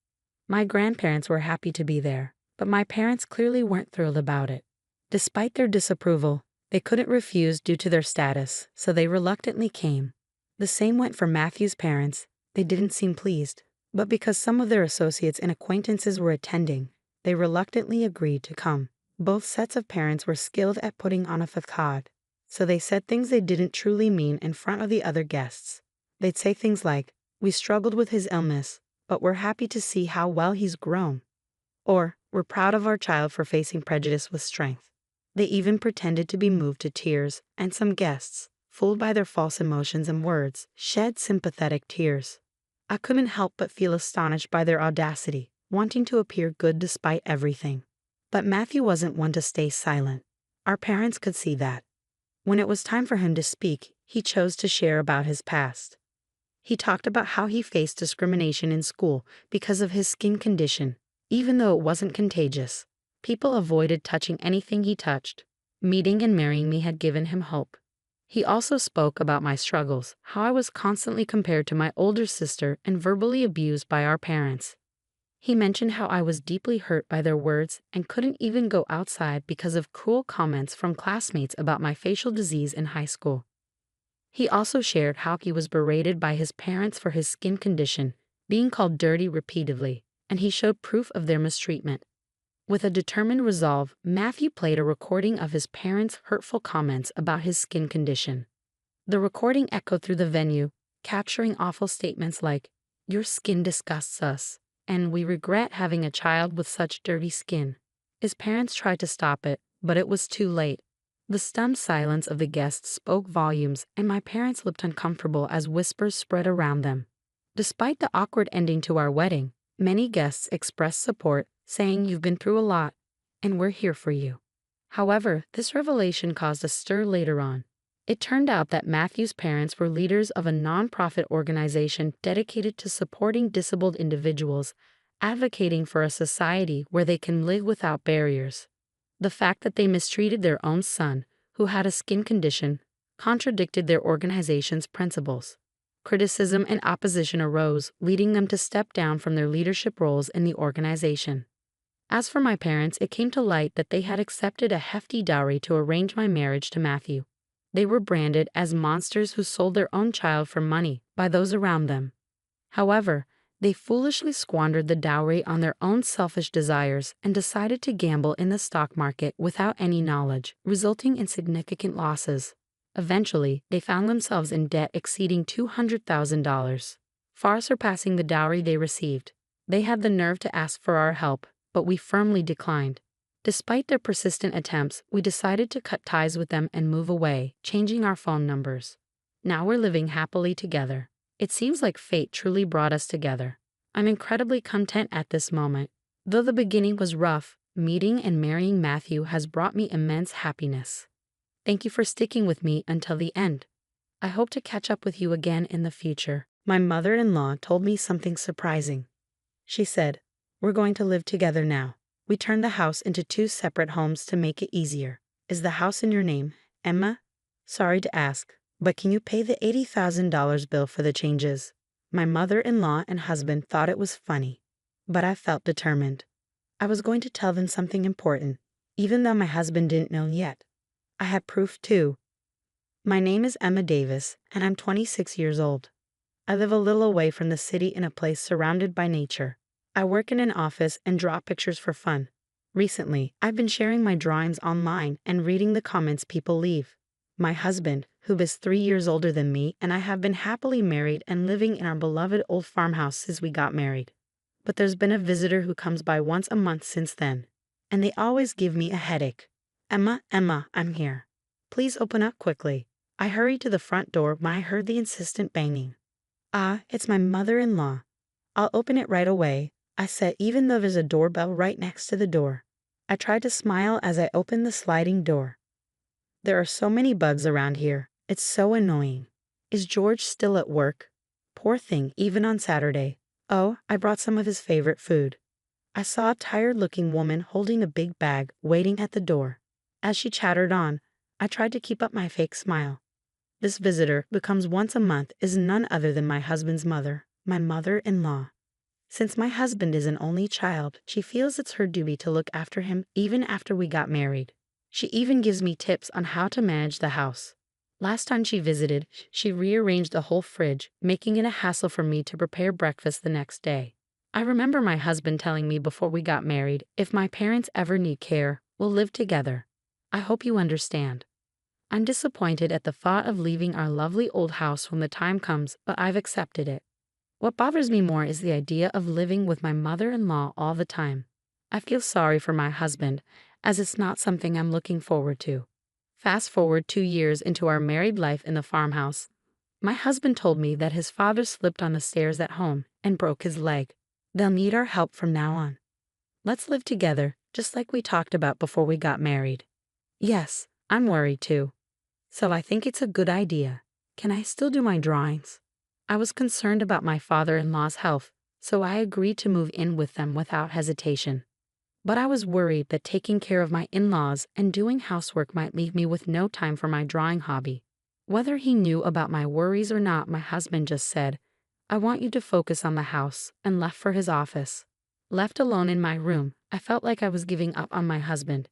My grandparents were happy to be there, but my parents clearly weren't thrilled about it. Despite their disapproval, they couldn't refuse due to their status, so they reluctantly came. The same went for Matthew's parents. They didn't seem pleased, but because some of their associates and acquaintances were attending, they reluctantly agreed to come. Both sets of parents were skilled at putting on a facade, so they said things they didn't truly mean in front of the other guests. They'd say things like, "We struggled with his illness, but we're happy to see how well he's grown." Or, "We're proud of our child for facing prejudice with strength." They even pretended to be moved to tears, and some guests, fooled by their false emotions and words, shed sympathetic tears. I couldn't help but feel astonished by their audacity, wanting to appear good despite everything. But Matthew wasn't one to stay silent. Our parents could see that. When it was time for him to speak, he chose to share about his past. He talked about how he faced discrimination in school because of his skin condition. Even though it wasn't contagious, people avoided touching anything he touched. Meeting and marrying me had given him hope. He also spoke about my struggles, how I was constantly compared to my older sister and verbally abused by our parents. He mentioned how I was deeply hurt by their words and couldn't even go outside because of cruel comments from classmates about my facial disease in high school. He also shared how he was berated by his parents for his skin condition, being called dirty repeatedly, and he showed proof of their mistreatment. With a determined resolve, Matthew played a recording of his parents' hurtful comments about his skin condition. The recording echoed through the venue, capturing awful statements like, "Your skin disgusts us," and "We regret having a child with such dirty skin." His parents tried to stop it, but it was too late. The stunned silence of the guests spoke volumes, and my parents looked uncomfortable as whispers spread around them. Despite the awkward ending to our wedding, many guests expressed support, saying, "You've been through a lot, and we're here for you." However, this revelation caused a stir later on. It turned out that Matthew's parents were leaders of a nonprofit organization dedicated to supporting disabled individuals, advocating for a society where they can live without barriers. The fact that they mistreated their own son, who had a skin condition, contradicted their organization's principles. Criticism and opposition arose, leading them to step down from their leadership roles in the organization. As for my parents, it came to light that they had accepted a hefty dowry to arrange my marriage to Matthew. They were branded as monsters who sold their own child for money by those around them. However, they foolishly squandered the dowry on their own selfish desires and decided to gamble in the stock market without any knowledge, resulting in significant losses. Eventually, they found themselves in debt exceeding $200,000, far surpassing the dowry they received. They had the nerve to ask for our help, but we firmly declined. Despite their persistent attempts, we decided to cut ties with them and move away, changing our phone numbers. Now we're living happily together. It seems like fate truly brought us together. I'm incredibly content at this moment. Though the beginning was rough, meeting and marrying Matthew has brought me immense happiness. Thank you for sticking with me until the end. I hope to catch up with you again in the future. My mother-in-law told me something surprising. She said, "We're going to live together now. We turned the house into 2 separate homes to make it easier. Is the house in your name, Emma? Sorry to ask, but can you pay the $80,000 bill for the changes?" My mother-in-law and husband thought it was funny, but I felt determined. I was going to tell them something important, even though my husband didn't know yet. I had proof too. My name is Emma Davis, and I'm 26 years old. I live a little away from the city in a place surrounded by nature. I work in an office and draw pictures for fun. Recently, I've been sharing my drawings online and reading the comments people leave. My husband, who is 3 years older than me, and I have been happily married and living in our beloved old farmhouse since we got married. But there's been a visitor who comes by once a month since then, and they always give me a headache. Emma, I'm here. Please open up quickly. I hurried to the front door when I heard the insistent banging. Ah, it's my mother-in-law. I'll open it right away, I said, even though there's a doorbell right next to the door. I tried to smile as I opened the sliding door. There are so many bugs around here. It's so annoying. Is George still at work? Poor thing, even on Saturday. Oh, I brought some of his favorite food. I saw a tired-looking woman holding a big bag, waiting at the door. As she chattered on, I tried to keep up my fake smile. This visitor, who comes once a month, is none other than my husband's mother, my mother-in-law. Since my husband is an only child, she feels it's her duty to look after him even after we got married. She even gives me tips on how to manage the house. Last time she visited, she rearranged the whole fridge, making it a hassle for me to prepare breakfast the next day. I remember my husband telling me before we got married, if my parents ever need care, we'll live together. I hope you understand. I'm disappointed at the thought of leaving our lovely old house when the time comes, but I've accepted it. What bothers me more is the idea of living with my mother-in-law all the time. I feel sorry for my husband, as it's not something I'm looking forward to. Fast forward 2 years into our married life in the farmhouse. My husband told me that his father slipped on the stairs at home and broke his leg. They'll need our help from now on. Let's live together, just like we talked about before we got married. Yes, I'm worried too. So I think it's a good idea. Can I still do my drawings? I was concerned about my father-in-law's health, so I agreed to move in with them without hesitation. But I was worried that taking care of my in-laws and doing housework might leave me with no time for my drawing hobby. Whether he knew about my worries or not, my husband just said, "I want you to focus on the house," and left for his office. Left alone in my room, I felt like I was giving up on my husband.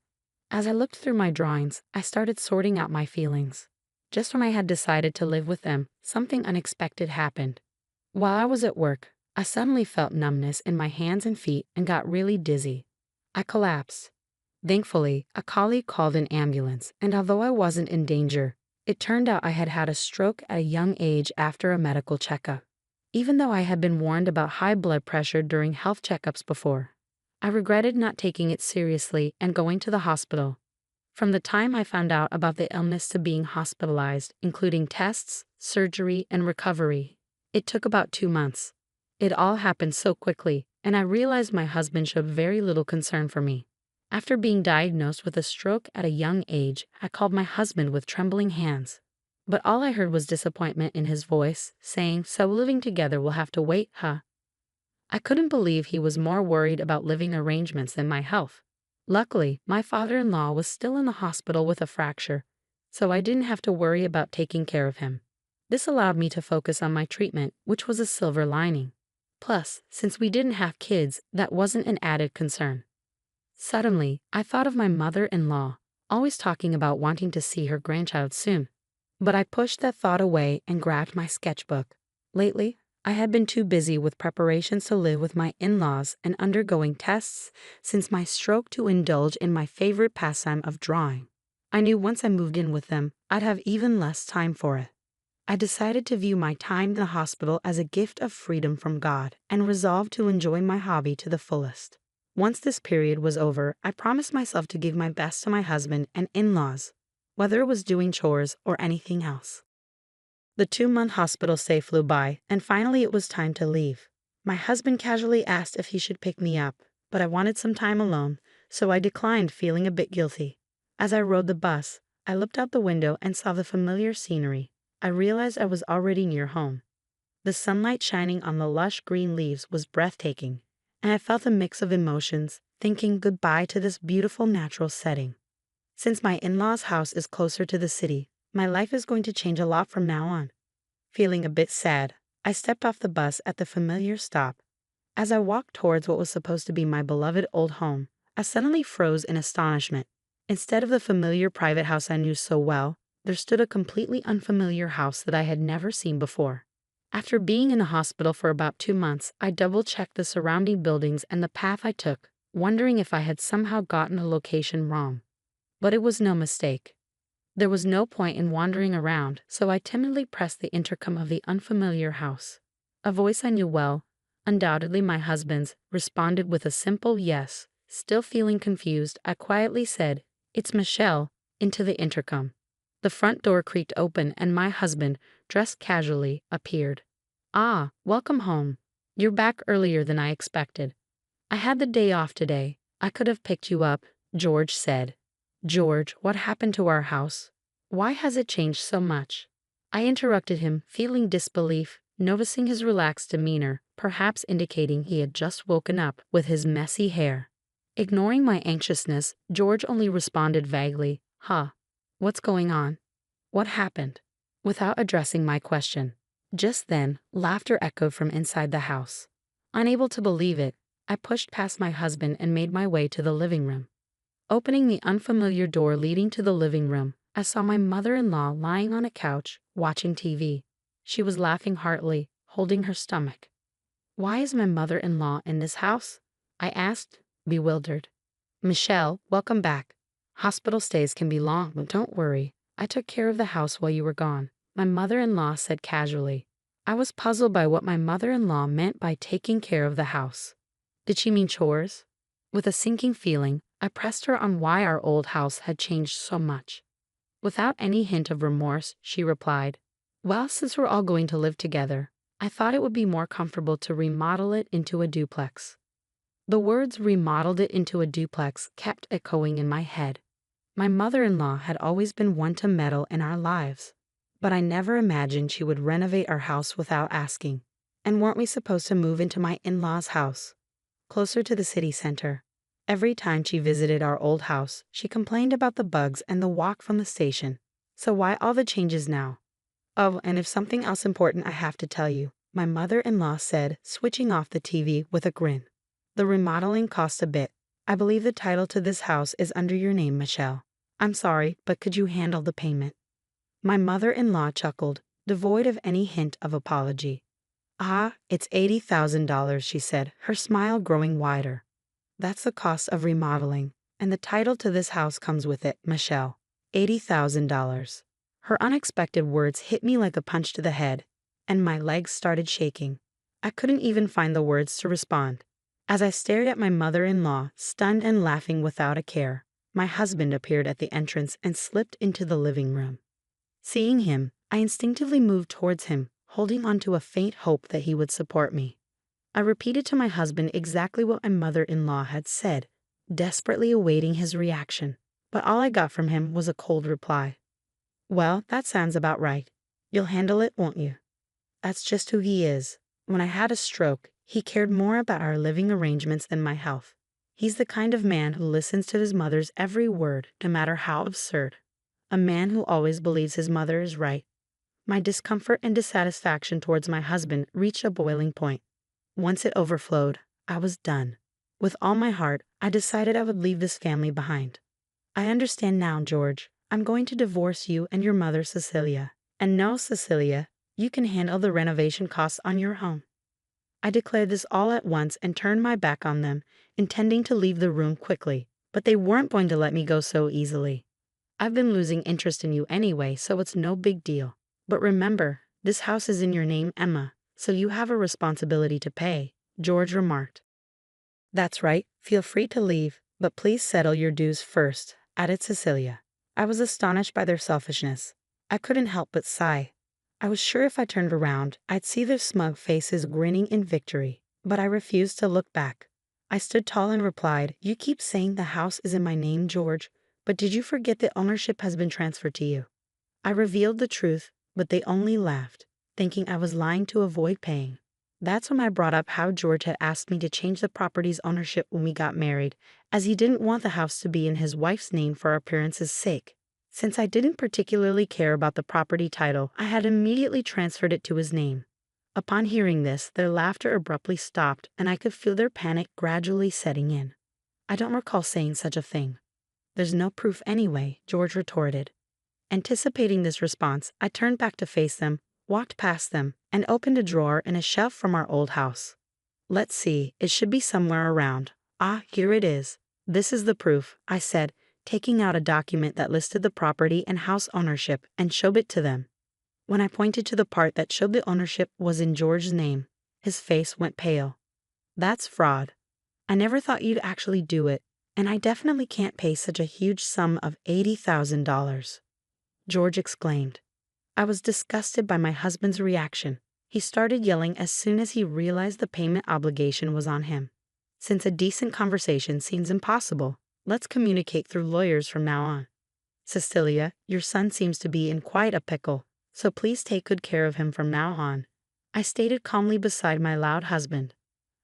As I looked through my drawings, I started sorting out my feelings. Just when I had decided to live with them, something unexpected happened. While I was at work, I suddenly felt numbness in my hands and feet and got really dizzy. I collapsed. Thankfully, a colleague called an ambulance, and although I wasn't in danger, it turned out I had had a stroke at a young age after a medical checkup. Even though I had been warned about high blood pressure during health checkups before, I regretted not taking it seriously and going to the hospital. From the time I found out about the illness to being hospitalized, including tests, surgery, and recovery, it took about 2 months. It all happened so quickly, and I realized my husband showed very little concern for me. After being diagnosed with a stroke at a young age, I called my husband with trembling hands. But all I heard was disappointment in his voice, saying, "So living together will have to wait, huh?" I couldn't believe he was more worried about living arrangements than my health. Luckily, my father-in-law was still in the hospital with a fracture, so I didn't have to worry about taking care of him. This allowed me to focus on my treatment, which was a silver lining. Plus, since we didn't have kids, that wasn't an added concern. Suddenly, I thought of my mother-in-law, always talking about wanting to see her grandchild soon. But I pushed that thought away and grabbed my sketchbook. Lately, I had been too busy with preparations to live with my in-laws and undergoing tests since my stroke to indulge in my favorite pastime of drawing. I knew once I moved in with them, I'd have even less time for it. I decided to view my time in the hospital as a gift of freedom from God and resolved to enjoy my hobby to the fullest. Once this period was over, I promised myself to give my best to my husband and in-laws, whether it was doing chores or anything else. The 2-month hospital stay flew by, and finally it was time to leave. My husband casually asked if he should pick me up, but I wanted some time alone, so I declined, feeling a bit guilty. As I rode the bus, I looked out the window and saw the familiar scenery. I realized I was already near home. The sunlight shining on the lush green leaves was breathtaking, and I felt a mix of emotions, thinking goodbye to this beautiful natural setting. Since my in-laws' house is closer to the city, my life is going to change a lot from now on. Feeling a bit sad, I stepped off the bus at the familiar stop. As I walked towards what was supposed to be my beloved old home, I suddenly froze in astonishment. Instead of the familiar private house I knew so well, there stood a completely unfamiliar house that I had never seen before. After being in the hospital for about 2 months, I double-checked the surrounding buildings and the path I took, wondering if I had somehow gotten the location wrong. But it was no mistake. There was no point in wandering around, so I timidly pressed the intercom of the unfamiliar house. A voice I knew well, undoubtedly my husband's, responded with a simple yes. Still feeling confused, I quietly said, "It's Michelle," into the intercom. The front door creaked open and my husband, dressed casually, appeared. "Ah, welcome home. You're back earlier than I expected. I had the day off today. I could have picked you up," George said. "George, what happened to our house? Why has it changed so much?" I interrupted him, feeling disbelief, noticing his relaxed demeanor, perhaps indicating he had just woken up with his messy hair. Ignoring my anxiousness, George only responded vaguely, "Huh. What's going on? What happened?" without addressing my question. Just then, laughter echoed from inside the house. Unable to believe it, I pushed past my husband and made my way to the living room. Opening the unfamiliar door leading to the living room, I saw my mother-in-law lying on a couch, watching TV. She was laughing heartily, holding her stomach. "Why is my mother-in-law in this house?" I asked, bewildered. "Michelle, welcome back. Hospital stays can be long, but don't worry. I took care of the house while you were gone," my mother-in-law said casually. I was puzzled by what my mother-in-law meant by taking care of the house. Did she mean chores? With a sinking feeling, I pressed her on why our old house had changed so much. Without any hint of remorse, she replied, "Well, since we're all going to live together, I thought it would be more comfortable to remodel it into a duplex." The words "remodeled it into a duplex" kept echoing in my head. My mother-in-law had always been one to meddle in our lives, but I never imagined she would renovate our house without asking. And weren't we supposed to move into my in-laws' house, closer to the city center? Every time she visited our old house, she complained about the bugs and the walk from the station. So why all the changes now? "Oh, and if something else important I have to tell you," my mother-in-law said, switching off the TV with a grin. "The remodeling cost a bit. I believe the title to this house is under your name, Michelle. I'm sorry, but could you handle the payment?" My mother-in-law chuckled, devoid of any hint of apology. "Ah, it's $80,000, she said, her smile growing wider. "That's the cost of remodeling, and the title to this house comes with it, Michelle. $80,000. Her unexpected words hit me like a punch to the head, and my legs started shaking. I couldn't even find the words to respond. As I stared at my mother-in-law, stunned and laughing without a care, my husband appeared at the entrance and slipped into the living room. Seeing him, I instinctively moved towards him, holding on to a faint hope that he would support me. I repeated to my husband exactly what my mother-in-law had said, desperately awaiting his reaction, but all I got from him was a cold reply. "Well, that sounds about right. You'll handle it, won't you?" That's just who he is. When I had a stroke, he cared more about our living arrangements than my health. He's the kind of man who listens to his mother's every word, no matter how absurd. A man who always believes his mother is right. My discomfort and dissatisfaction towards my husband reached a boiling point. Once it overflowed, I was done. With all my heart, I decided I would leave this family behind. "I understand now, George. I'm going to divorce you and your mother, Cecilia. And no, Cecilia, you can handle the renovation costs on your own." I declared this all at once and turned my back on them, intending to leave the room quickly, but they weren't going to let me go so easily. "I've been losing interest in you anyway, so it's no big deal. But remember, this house is in your name, Emma, so you have a responsibility to pay," George remarked. "That's right, feel free to leave, but please settle your dues first," added Cecilia. I was astonished by their selfishness. I couldn't help but sigh. I was sure if I turned around, I'd see their smug faces grinning in victory, but I refused to look back. I stood tall and replied, "You keep saying the house is in my name, George, but did you forget that ownership has been transferred to you?" I revealed the truth, but they only laughed, thinking I was lying to avoid paying. That's when I brought up how George had asked me to change the property's ownership when we got married, as he didn't want the house to be in his wife's name for appearance's sake. Since I didn't particularly care about the property title, I had immediately transferred it to his name. Upon hearing this, their laughter abruptly stopped, and I could feel their panic gradually setting in. "I don't recall saying such a thing." "There's no proof anyway," George retorted. Anticipating this response, I turned back to face them, walked past them, and opened a drawer in a shelf from our old house. Let's see, it should be somewhere around. Ah, here it is. This is the proof, I said, taking out a document that listed the property and house ownership and showed it to them. When I pointed to the part that showed the ownership was in George's name, his face went pale. That's fraud. I never thought you'd actually do it, and I definitely can't pay such a huge sum of $80,000. George exclaimed. I was disgusted by my husband's reaction. He started yelling as soon as he realized the payment obligation was on him. Since a decent conversation seems impossible, let's communicate through lawyers from now on. Cecilia, your son seems to be in quite a pickle, so please take good care of him from now on, I stated calmly beside my loud husband.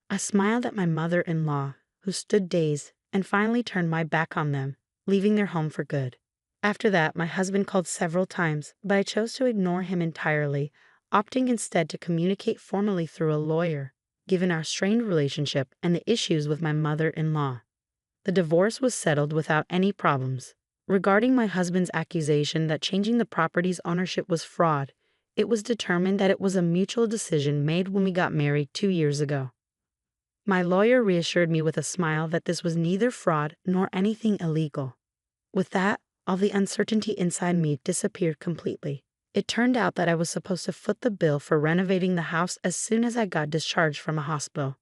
I smiled at my mother-in-law, who stood dazed, and finally turned my back on them, leaving their home for good. After that, my husband called several times, but I chose to ignore him entirely, opting instead to communicate formally through a lawyer, given our strained relationship and the issues with my mother-in-law. The divorce was settled without any problems. Regarding my husband's accusation that changing the property's ownership was fraud, it was determined that it was a mutual decision made when we got married 2 years ago. My lawyer reassured me with a smile that this was neither fraud nor anything illegal. With that, all the uncertainty inside me disappeared completely. It turned out that I was supposed to foot the bill for renovating the house as soon as I got discharged from a hospital.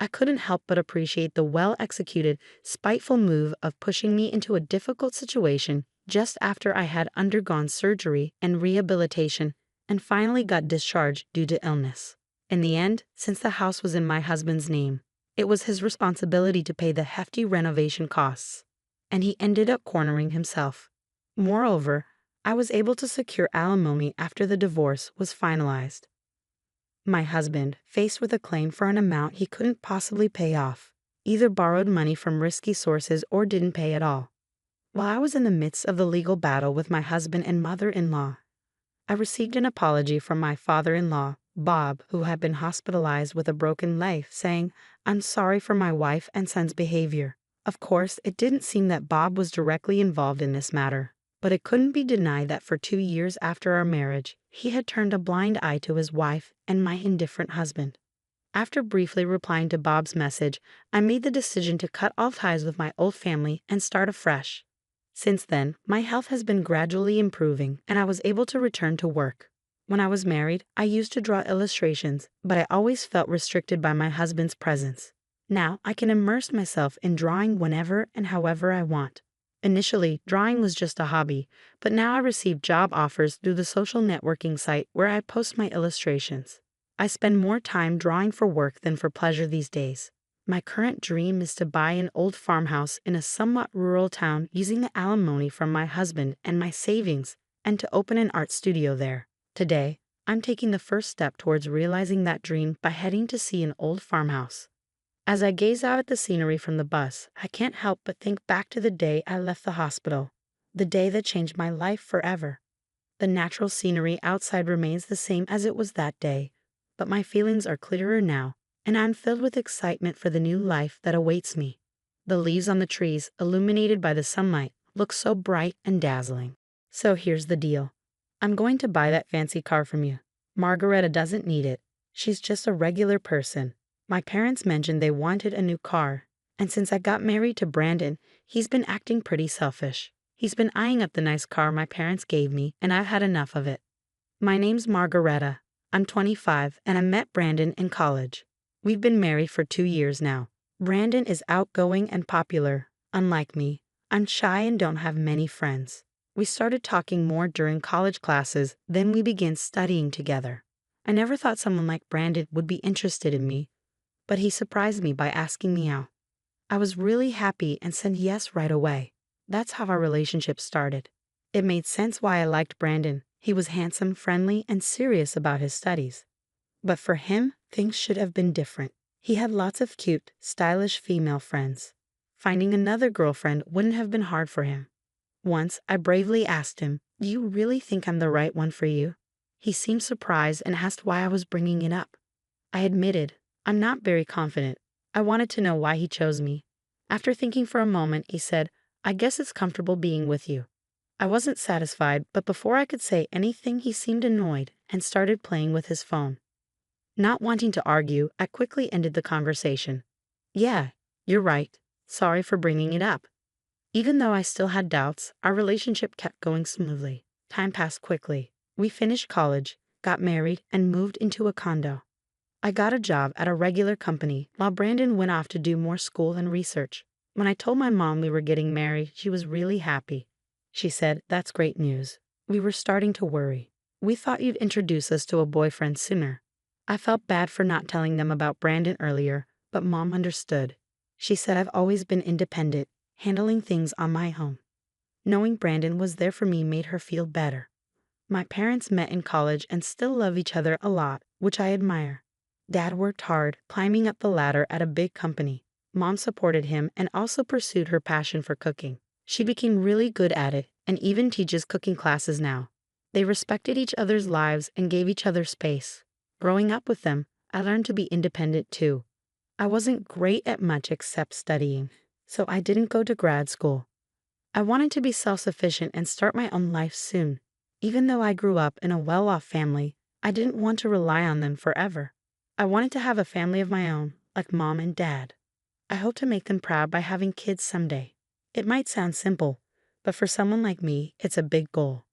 I couldn't help but appreciate the well-executed, spiteful move of pushing me into a difficult situation just after I had undergone surgery and rehabilitation and finally got discharged due to illness. In the end, since the house was in my husband's name, it was his responsibility to pay the hefty renovation costs, and he ended up cornering himself. Moreover, I was able to secure alimony after the divorce was finalized. My husband, faced with a claim for an amount he couldn't possibly pay off, either borrowed money from risky sources or didn't pay at all. While I was in the midst of the legal battle with my husband and mother-in-law, I received an apology from my father-in-law, Bob, who had been hospitalized with a broken leg, saying, "I'm sorry for my wife and son's behavior." Of course, it didn't seem that Bob was directly involved in this matter, but it couldn't be denied that for 2 years after our marriage, he had turned a blind eye to his wife and my indifferent husband. After briefly replying to Bob's message, I made the decision to cut all ties with my old family and start afresh. Since then, my health has been gradually improving, and I was able to return to work. When I was married, I used to draw illustrations, but I always felt restricted by my husband's presence. Now, I can immerse myself in drawing whenever and however I want. Initially, drawing was just a hobby, but now I receive job offers through the social networking site where I post my illustrations. I spend more time drawing for work than for pleasure these days. My current dream is to buy an old farmhouse in a somewhat rural town using the alimony from my husband and my savings, and to open an art studio there. Today, I'm taking the first step towards realizing that dream by heading to see an old farmhouse. As I gaze out at the scenery from the bus, I can't help but think back to the day I left the hospital, the day that changed my life forever. The natural scenery outside remains the same as it was that day, but my feelings are clearer now, and I'm filled with excitement for the new life that awaits me. The leaves on the trees, illuminated by the sunlight, look so bright and dazzling. So here's the deal. I'm going to buy that fancy car from you. Margareta doesn't need it. She's just a regular person. My parents mentioned they wanted a new car, and since I got married to Brandon, he's been acting pretty selfish. He's been eyeing up the nice car my parents gave me, and I've had enough of it. My name's Margareta. I'm 25, and I met Brandon in college. We've been married for 2 years now. Brandon is outgoing and popular. Unlike me, I'm shy and don't have many friends. We started talking more during college classes, then we began studying together. I never thought someone like Brandon would be interested in me, but he surprised me by asking me out. I was really happy and said yes right away. That's how our relationship started. It made sense why I liked Brandon. He was handsome, friendly, and serious about his studies. But for him, things should have been different. He had lots of cute, stylish female friends. Finding another girlfriend wouldn't have been hard for him. Once, I bravely asked him, "Do you really think I'm the right one for you?" He seemed surprised and asked why I was bringing it up. I admitted, I'm not very confident. I wanted to know why he chose me. After thinking for a moment, he said, "I guess it's comfortable being with you." I wasn't satisfied, but before I could say anything, he seemed annoyed and started playing with his phone. Not wanting to argue, I quickly ended the conversation. Yeah, you're right. Sorry for bringing it up. Even though I still had doubts, our relationship kept going smoothly. Time passed quickly. We finished college, got married, and moved into a condo. I got a job at a regular company while Brandon went off to do more school and research. When I told my mom we were getting married, she was really happy. She said, "That's great news." We were starting to worry. "We thought you'd introduce us to a boyfriend sooner." I felt bad for not telling them about Brandon earlier, but Mom understood. She said I've always been independent, handling things on my own. Knowing Brandon was there for me made her feel better. My parents met in college and still love each other a lot, which I admire. Dad worked hard, climbing up the ladder at a big company. Mom supported him and also pursued her passion for cooking. She became really good at it and even teaches cooking classes now. They respected each other's lives and gave each other space. Growing up with them, I learned to be independent too. I wasn't great at much except studying, so I didn't go to grad school. I wanted to be self-sufficient and start my own life soon. Even though I grew up in a well-off family, I didn't want to rely on them forever. I wanted to have a family of my own, like Mom and Dad. I hope to make them proud by having kids someday. It might sound simple, but for someone like me, it's a big goal.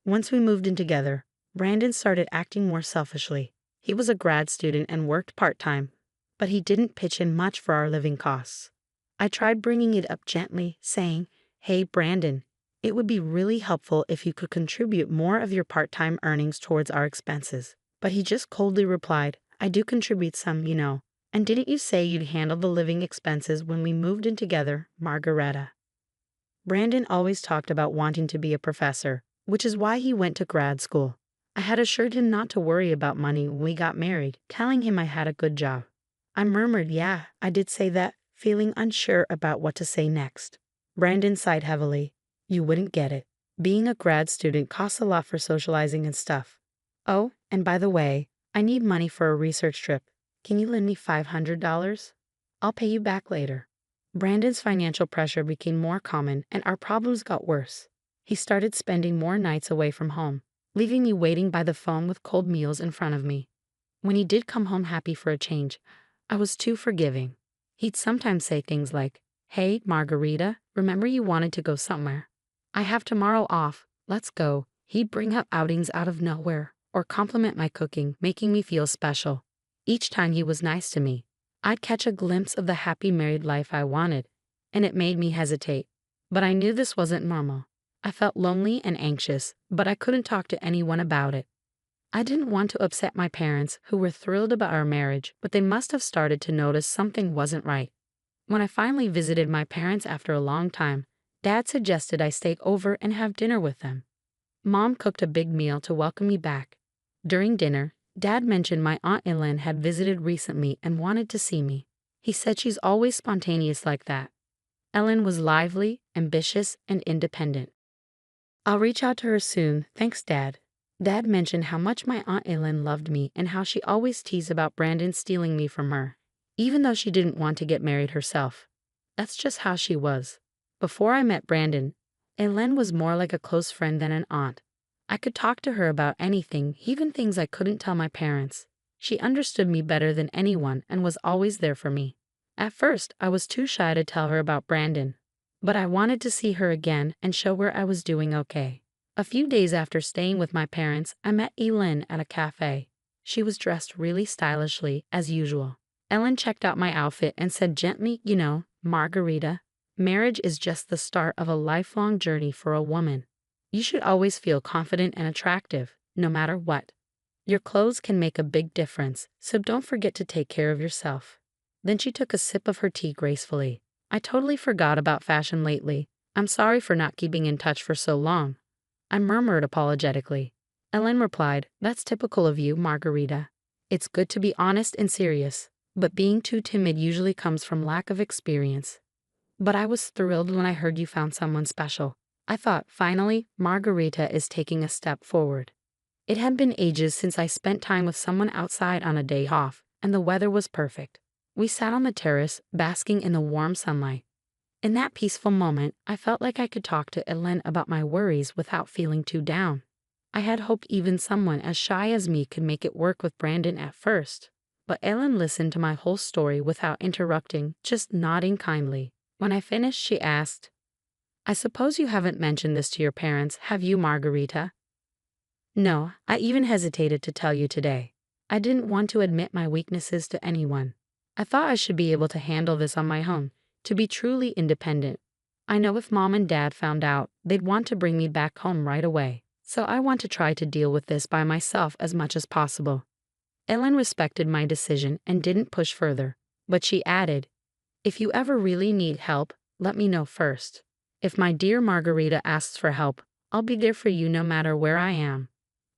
Once we moved in together, Brandon started acting more selfishly. He was a grad student and worked part-time, but he didn't pitch in much for our living costs. I tried bringing it up gently, saying, "Hey, Brandon, it would be really helpful if you could contribute more of your part-time earnings towards our expenses." But he just coldly replied, "I do contribute some, you know. And didn't you say you'd handle the living expenses when we moved in together, Margareta?" Brandon always talked about wanting to be a professor, which is why he went to grad school. I had assured him not to worry about money when we got married, telling him I had a good job. I murmured, "Yeah, I did say that," feeling unsure about what to say next. Brandon sighed heavily. "You wouldn't get it. Being a grad student costs a lot for socializing and stuff. Oh, and by the way, I need money for a research trip. Can you lend me $500? I'll pay you back later." Brandon's financial pressure became more common and our problems got worse. He started spending more nights away from home, leaving me waiting by the phone with cold meals in front of me. When he did come home happy for a change, I was too forgiving. He'd sometimes say things like, "Hey, Margarita, remember you wanted to go somewhere? I have tomorrow off, let's go." He'd bring up outings out of nowhere, or compliment my cooking, making me feel special. Each time he was nice to me, I'd catch a glimpse of the happy married life I wanted, and it made me hesitate. But I knew this wasn't normal. I felt lonely and anxious, but I couldn't talk to anyone about it. I didn't want to upset my parents, who were thrilled about our marriage, but they must have started to notice something wasn't right. When I finally visited my parents after a long time, Dad suggested I stay over and have dinner with them. Mom cooked a big meal to welcome me back. During dinner, Dad mentioned my Aunt Ellen had visited recently and wanted to see me. He said she's always spontaneous like that. Ellen was lively, ambitious, and independent. "I'll reach out to her soon, thanks, Dad." Dad mentioned how much my Aunt Ellen loved me and how she always teased about Brandon stealing me from her, even though she didn't want to get married herself. That's just how she was. Before I met Brandon, Ellen was more like a close friend than an aunt. I could talk to her about anything, even things I couldn't tell my parents. She understood me better than anyone and was always there for me. At first, I was too shy to tell her about Brandon, but I wanted to see her again and show her I was doing okay. A few days after staying with my parents, I met Ellen at a cafe. She was dressed really stylishly, as usual. Ellen checked out my outfit and said gently, "You know, Margarita, marriage is just the start of a lifelong journey for a woman. You should always feel confident and attractive, no matter what. Your clothes can make a big difference, so don't forget to take care of yourself." Then she took a sip of her tea gracefully. "I totally forgot about fashion lately. I'm sorry for not keeping in touch for so long." I murmured apologetically. Ellen replied, "That's typical of you, Margarita. It's good to be honest and serious, but being too timid usually comes from lack of experience. But I was thrilled when I heard you found someone special. I thought, finally, Margarita is taking a step forward." It had been ages since I spent time with someone outside on a day off, and the weather was perfect. We sat on the terrace, basking in the warm sunlight. In that peaceful moment, I felt like I could talk to Ellen about my worries without feeling too down. I had hoped even someone as shy as me could make it work with Brandon at first. But Ellen listened to my whole story without interrupting, just nodding kindly. When I finished, she asked, "I suppose you haven't mentioned this to your parents, have you, Margarita?" "No, I even hesitated to tell you today. I didn't want to admit my weaknesses to anyone. I thought I should be able to handle this on my own, to be truly independent. I know if Mom and Dad found out, they'd want to bring me back home right away. So I want to try to deal with this by myself as much as possible." Ellen respected my decision and didn't push further, but she added, "If you ever really need help, let me know first. If my dear Margarita asks for help, I'll be there for you no matter where I am."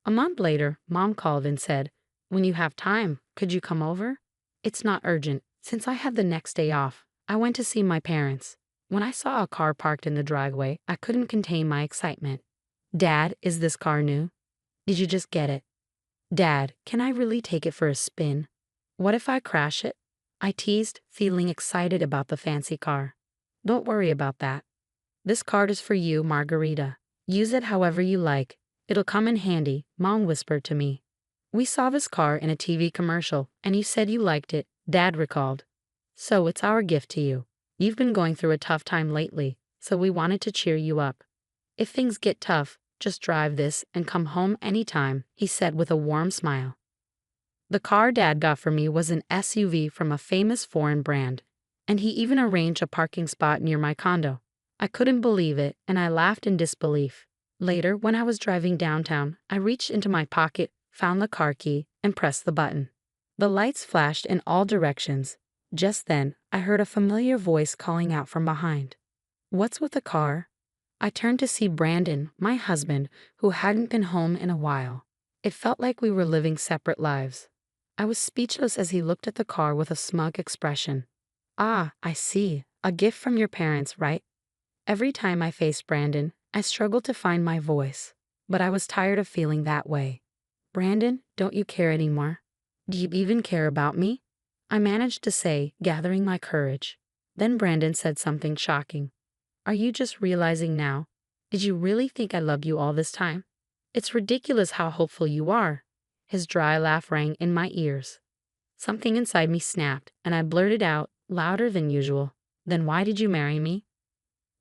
A month later, Mom called and said, "When you have time, could you come over? It's not urgent. Since I had the next day off, I went to see my parents. When I saw a car parked in the driveway, I couldn't contain my excitement. Dad, is this car new? Did you just get it? Dad, can I really take it for a spin? What if I crash it?" I teased, feeling excited about the fancy car. "Don't worry about that. This card is for you, Margarita. Use it however you like. It'll come in handy," Mom whispered to me. "We saw this car in a TV commercial, and you said you liked it," Dad recalled. "So it's our gift to you. You've been going through a tough time lately, so we wanted to cheer you up. If things get tough, just drive this and come home anytime," he said with a warm smile. The car Dad got for me was an SUV from a famous foreign brand, and he even arranged a parking spot near my condo. I couldn't believe it, and I laughed in disbelief. Later, when I was driving downtown, I reached into my pocket, found the car key, and pressed the button. The lights flashed in all directions. Just then, I heard a familiar voice calling out from behind. "What's with the car?" I turned to see Brandon, my husband, who hadn't been home in a while. It felt like we were living separate lives. I was speechless as he looked at the car with a smug expression. "Ah, I see. A gift from your parents, right?" Every time I faced Brandon, I struggled to find my voice, but I was tired of feeling that way. "Brandon, don't you care anymore? Do you even care about me?" I managed to say, gathering my courage. Then Brandon said something shocking. "Are you just realizing now? Did you really think I loved you all this time? It's ridiculous how hopeful you are." His dry laugh rang in my ears. Something inside me snapped, and I blurted out, louder than usual, "Then why did you marry me?"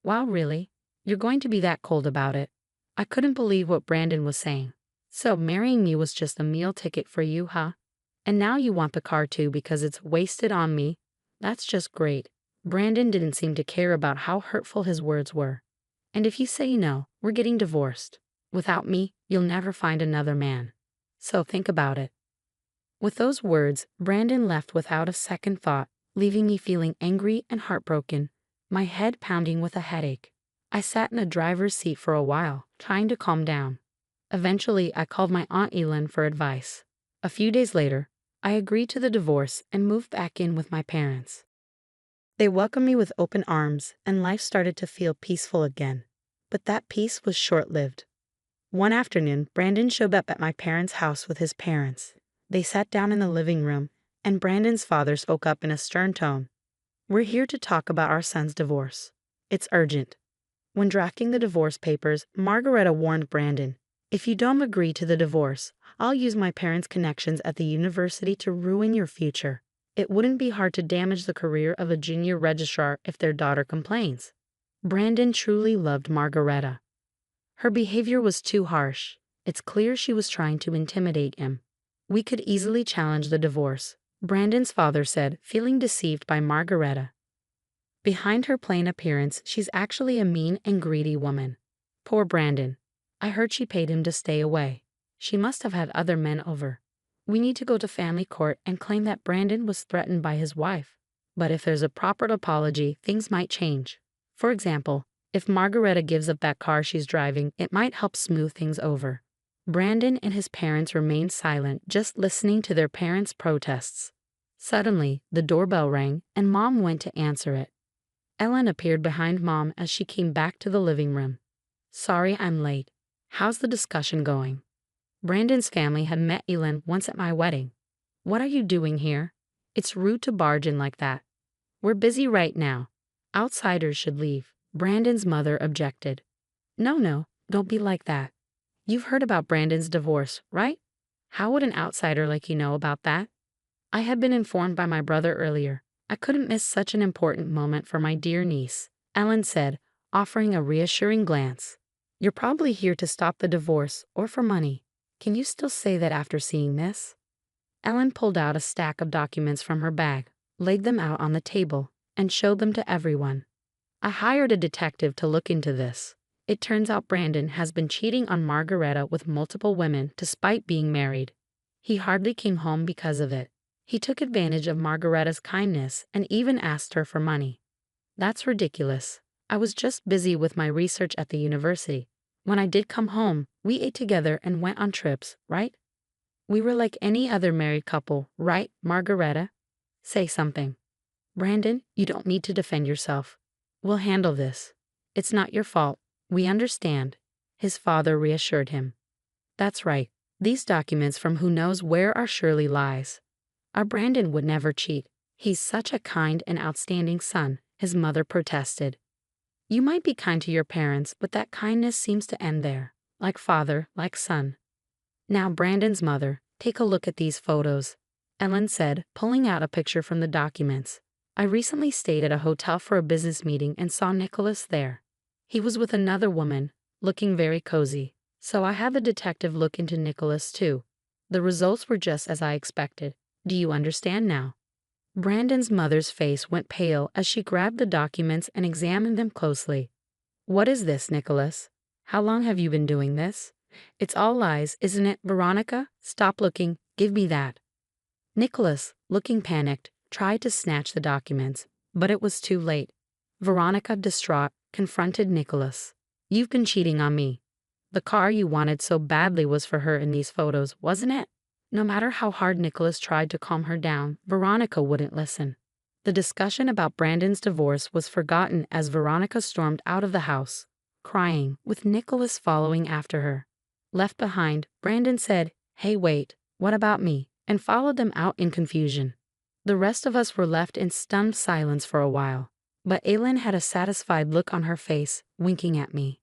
"Wow, really? You're going to be that cold about it?" I couldn't believe what Brandon was saying. "So marrying me was just a meal ticket for you, huh? And now you want the car too because it's wasted on me? That's just great." Brandon didn't seem to care about how hurtful his words were. "And if you say no, we're getting divorced. Without me, you'll never find another man. So think about it." With those words, Brandon left without a second thought, leaving me feeling angry and heartbroken, my head pounding with a headache. I sat in the driver's seat for a while, trying to calm down. Eventually, I called my Aunt Elin for advice. A few days later, I agreed to the divorce and moved back in with my parents. They welcomed me with open arms, and life started to feel peaceful again. But that peace was short-lived. One afternoon, Brandon showed up at my parents' house with his parents. They sat down in the living room, and Brandon's father spoke up in a stern tone. "We're here to talk about our son's divorce. It's urgent." When drafting the divorce papers, Margareta warned Brandon, "If you don't agree to the divorce, I'll use my parents' connections at the university to ruin your future. It wouldn't be hard to damage the career of a junior registrar if their daughter complains." Brandon truly loved Margareta. Her behavior was too harsh. It's clear she was trying to intimidate him. "We could easily challenge the divorce," Brandon's father said, feeling deceived by Margareta. "Behind her plain appearance, she's actually a mean and greedy woman. Poor Brandon. I heard she paid him to stay away. She must have had other men over. We need to go to family court and claim that Brandon was threatened by his wife. But if there's a proper apology, things might change. For example, if Margareta gives up that car she's driving, it might help smooth things over." Brandon and his parents remained silent, just listening to their parents' protests. Suddenly, the doorbell rang, and Mom went to answer it. Ellen appeared behind Mom as she came back to the living room. "Sorry I'm late. How's the discussion going?" Brandon's family had met Ellen once at my wedding. "What are you doing here? It's rude to barge in like that." "We're busy right now. Outsiders should leave. Brandon's mother objected. No, don't be like that. You've heard about Brandon's divorce, right? How would an outsider like you know about that? I had been informed by my brother earlier. I couldn't miss such an important moment for my dear niece, Ellen said, offering a reassuring glance. You're probably here to stop the divorce or for money. Can you still say that after seeing this? Ellen pulled out a stack of documents from her bag, laid them out on the table, and showed them to everyone. I hired a detective to look into this. It turns out Brandon has been cheating on Margareta with multiple women despite being married. He hardly came home because of it. He took advantage of Margareta's kindness and even asked her for money. That's ridiculous. I was just busy with my research at the university. When I did come home, we ate together and went on trips, right? We were like any other married couple, right, Margareta? Say something. Brandon, you don't need to defend yourself. We'll handle this. It's not your fault. We understand. His father reassured him. That's right. These documents from who knows where are surely lies. Our Brandon would never cheat. He's such a kind and outstanding son, his mother protested. You might be kind to your parents, but that kindness seems to end there. Like father, like son. Now Brandon's mother, take a look at these photos, Ellen said, pulling out a picture from the documents. I recently stayed at a hotel for a business meeting and saw Nicholas there. He was with another woman, looking very cozy, so I had the detective look into Nicholas too. The results were just as I expected. Do you understand now? Brandon's mother's face went pale as she grabbed the documents and examined them closely. What is this, Nicholas? How long have you been doing this? It's all lies, isn't it, Veronica? Stop looking. Give me that. Nicholas, looking panicked, tried to snatch the documents, but it was too late. Veronica, distraught, confronted Nicholas. You've been cheating on me. The car you wanted so badly was for her in these photos, wasn't it? No matter how hard Nicholas tried to calm her down, Veronica wouldn't listen. The discussion about Brandon's divorce was forgotten as Veronica stormed out of the house, crying, with Nicholas following after her. Left behind, Brandon said, "Hey, wait, what about me?" and followed them out in confusion. The rest of us were left in stunned silence for a while, but Aylin had a satisfied look on her face, winking at me.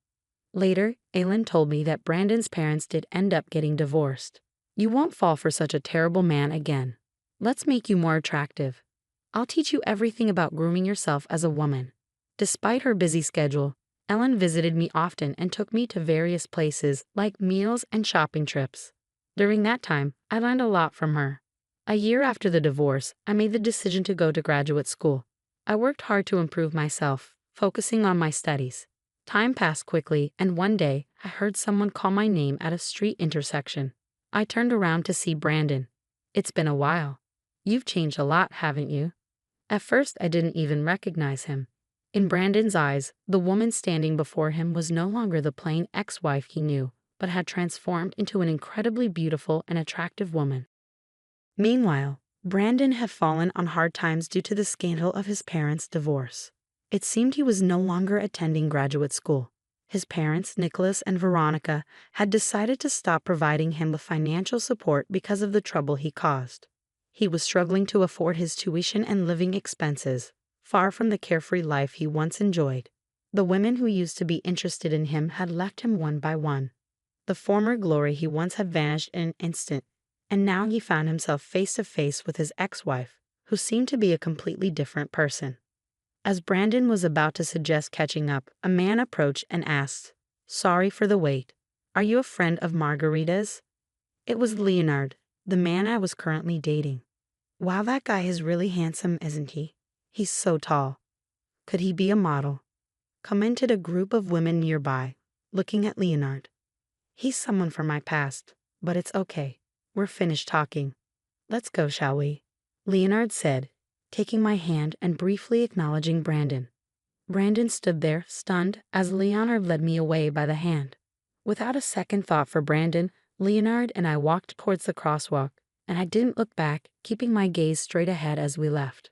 Later, Aylin told me that Brandon's parents did end up getting divorced. You won't fall for such a terrible man again. Let's make you more attractive. I'll teach you everything about grooming yourself as a woman. Despite her busy schedule, Ellen visited me often and took me to various places like meals and shopping trips. During that time, I learned a lot from her. A year after the divorce, I made the decision to go to graduate school. I worked hard to improve myself, focusing on my studies. Time passed quickly, and one day, I heard someone call my name at a street intersection. I turned around to see Brandon. It's been a while. You've changed a lot, haven't you? At first, I didn't even recognize him. In Brandon's eyes, the woman standing before him was no longer the plain ex-wife he knew, but had transformed into an incredibly beautiful and attractive woman. Meanwhile, Brandon had fallen on hard times due to the scandal of his parents' divorce. It seemed he was no longer attending graduate school. His parents, Nicholas and Veronica, had decided to stop providing him with financial support because of the trouble he caused. He was struggling to afford his tuition and living expenses, far from the carefree life he once enjoyed. The women who used to be interested in him had left him one by one. The former glory he once had vanished in an instant, and now he found himself face to face with his ex-wife, who seemed to be a completely different person. As Brandon was about to suggest catching up, a man approached and asked, "Sorry for the wait. Are you a friend of Margarita's?" It was Leonard, the man I was currently dating. Wow, that guy is really handsome, isn't he? He's so tall. Could he be a model? Commented a group of women nearby, looking at Leonard. He's someone from my past, but it's okay. We're finished talking. Let's go, shall we? Leonard said, taking my hand and briefly acknowledging Brandon. Brandon stood there, stunned, as Leonard led me away by the hand. Without a second thought for Brandon, Leonard and I walked towards the crosswalk, and I didn't look back, keeping my gaze straight ahead as we left.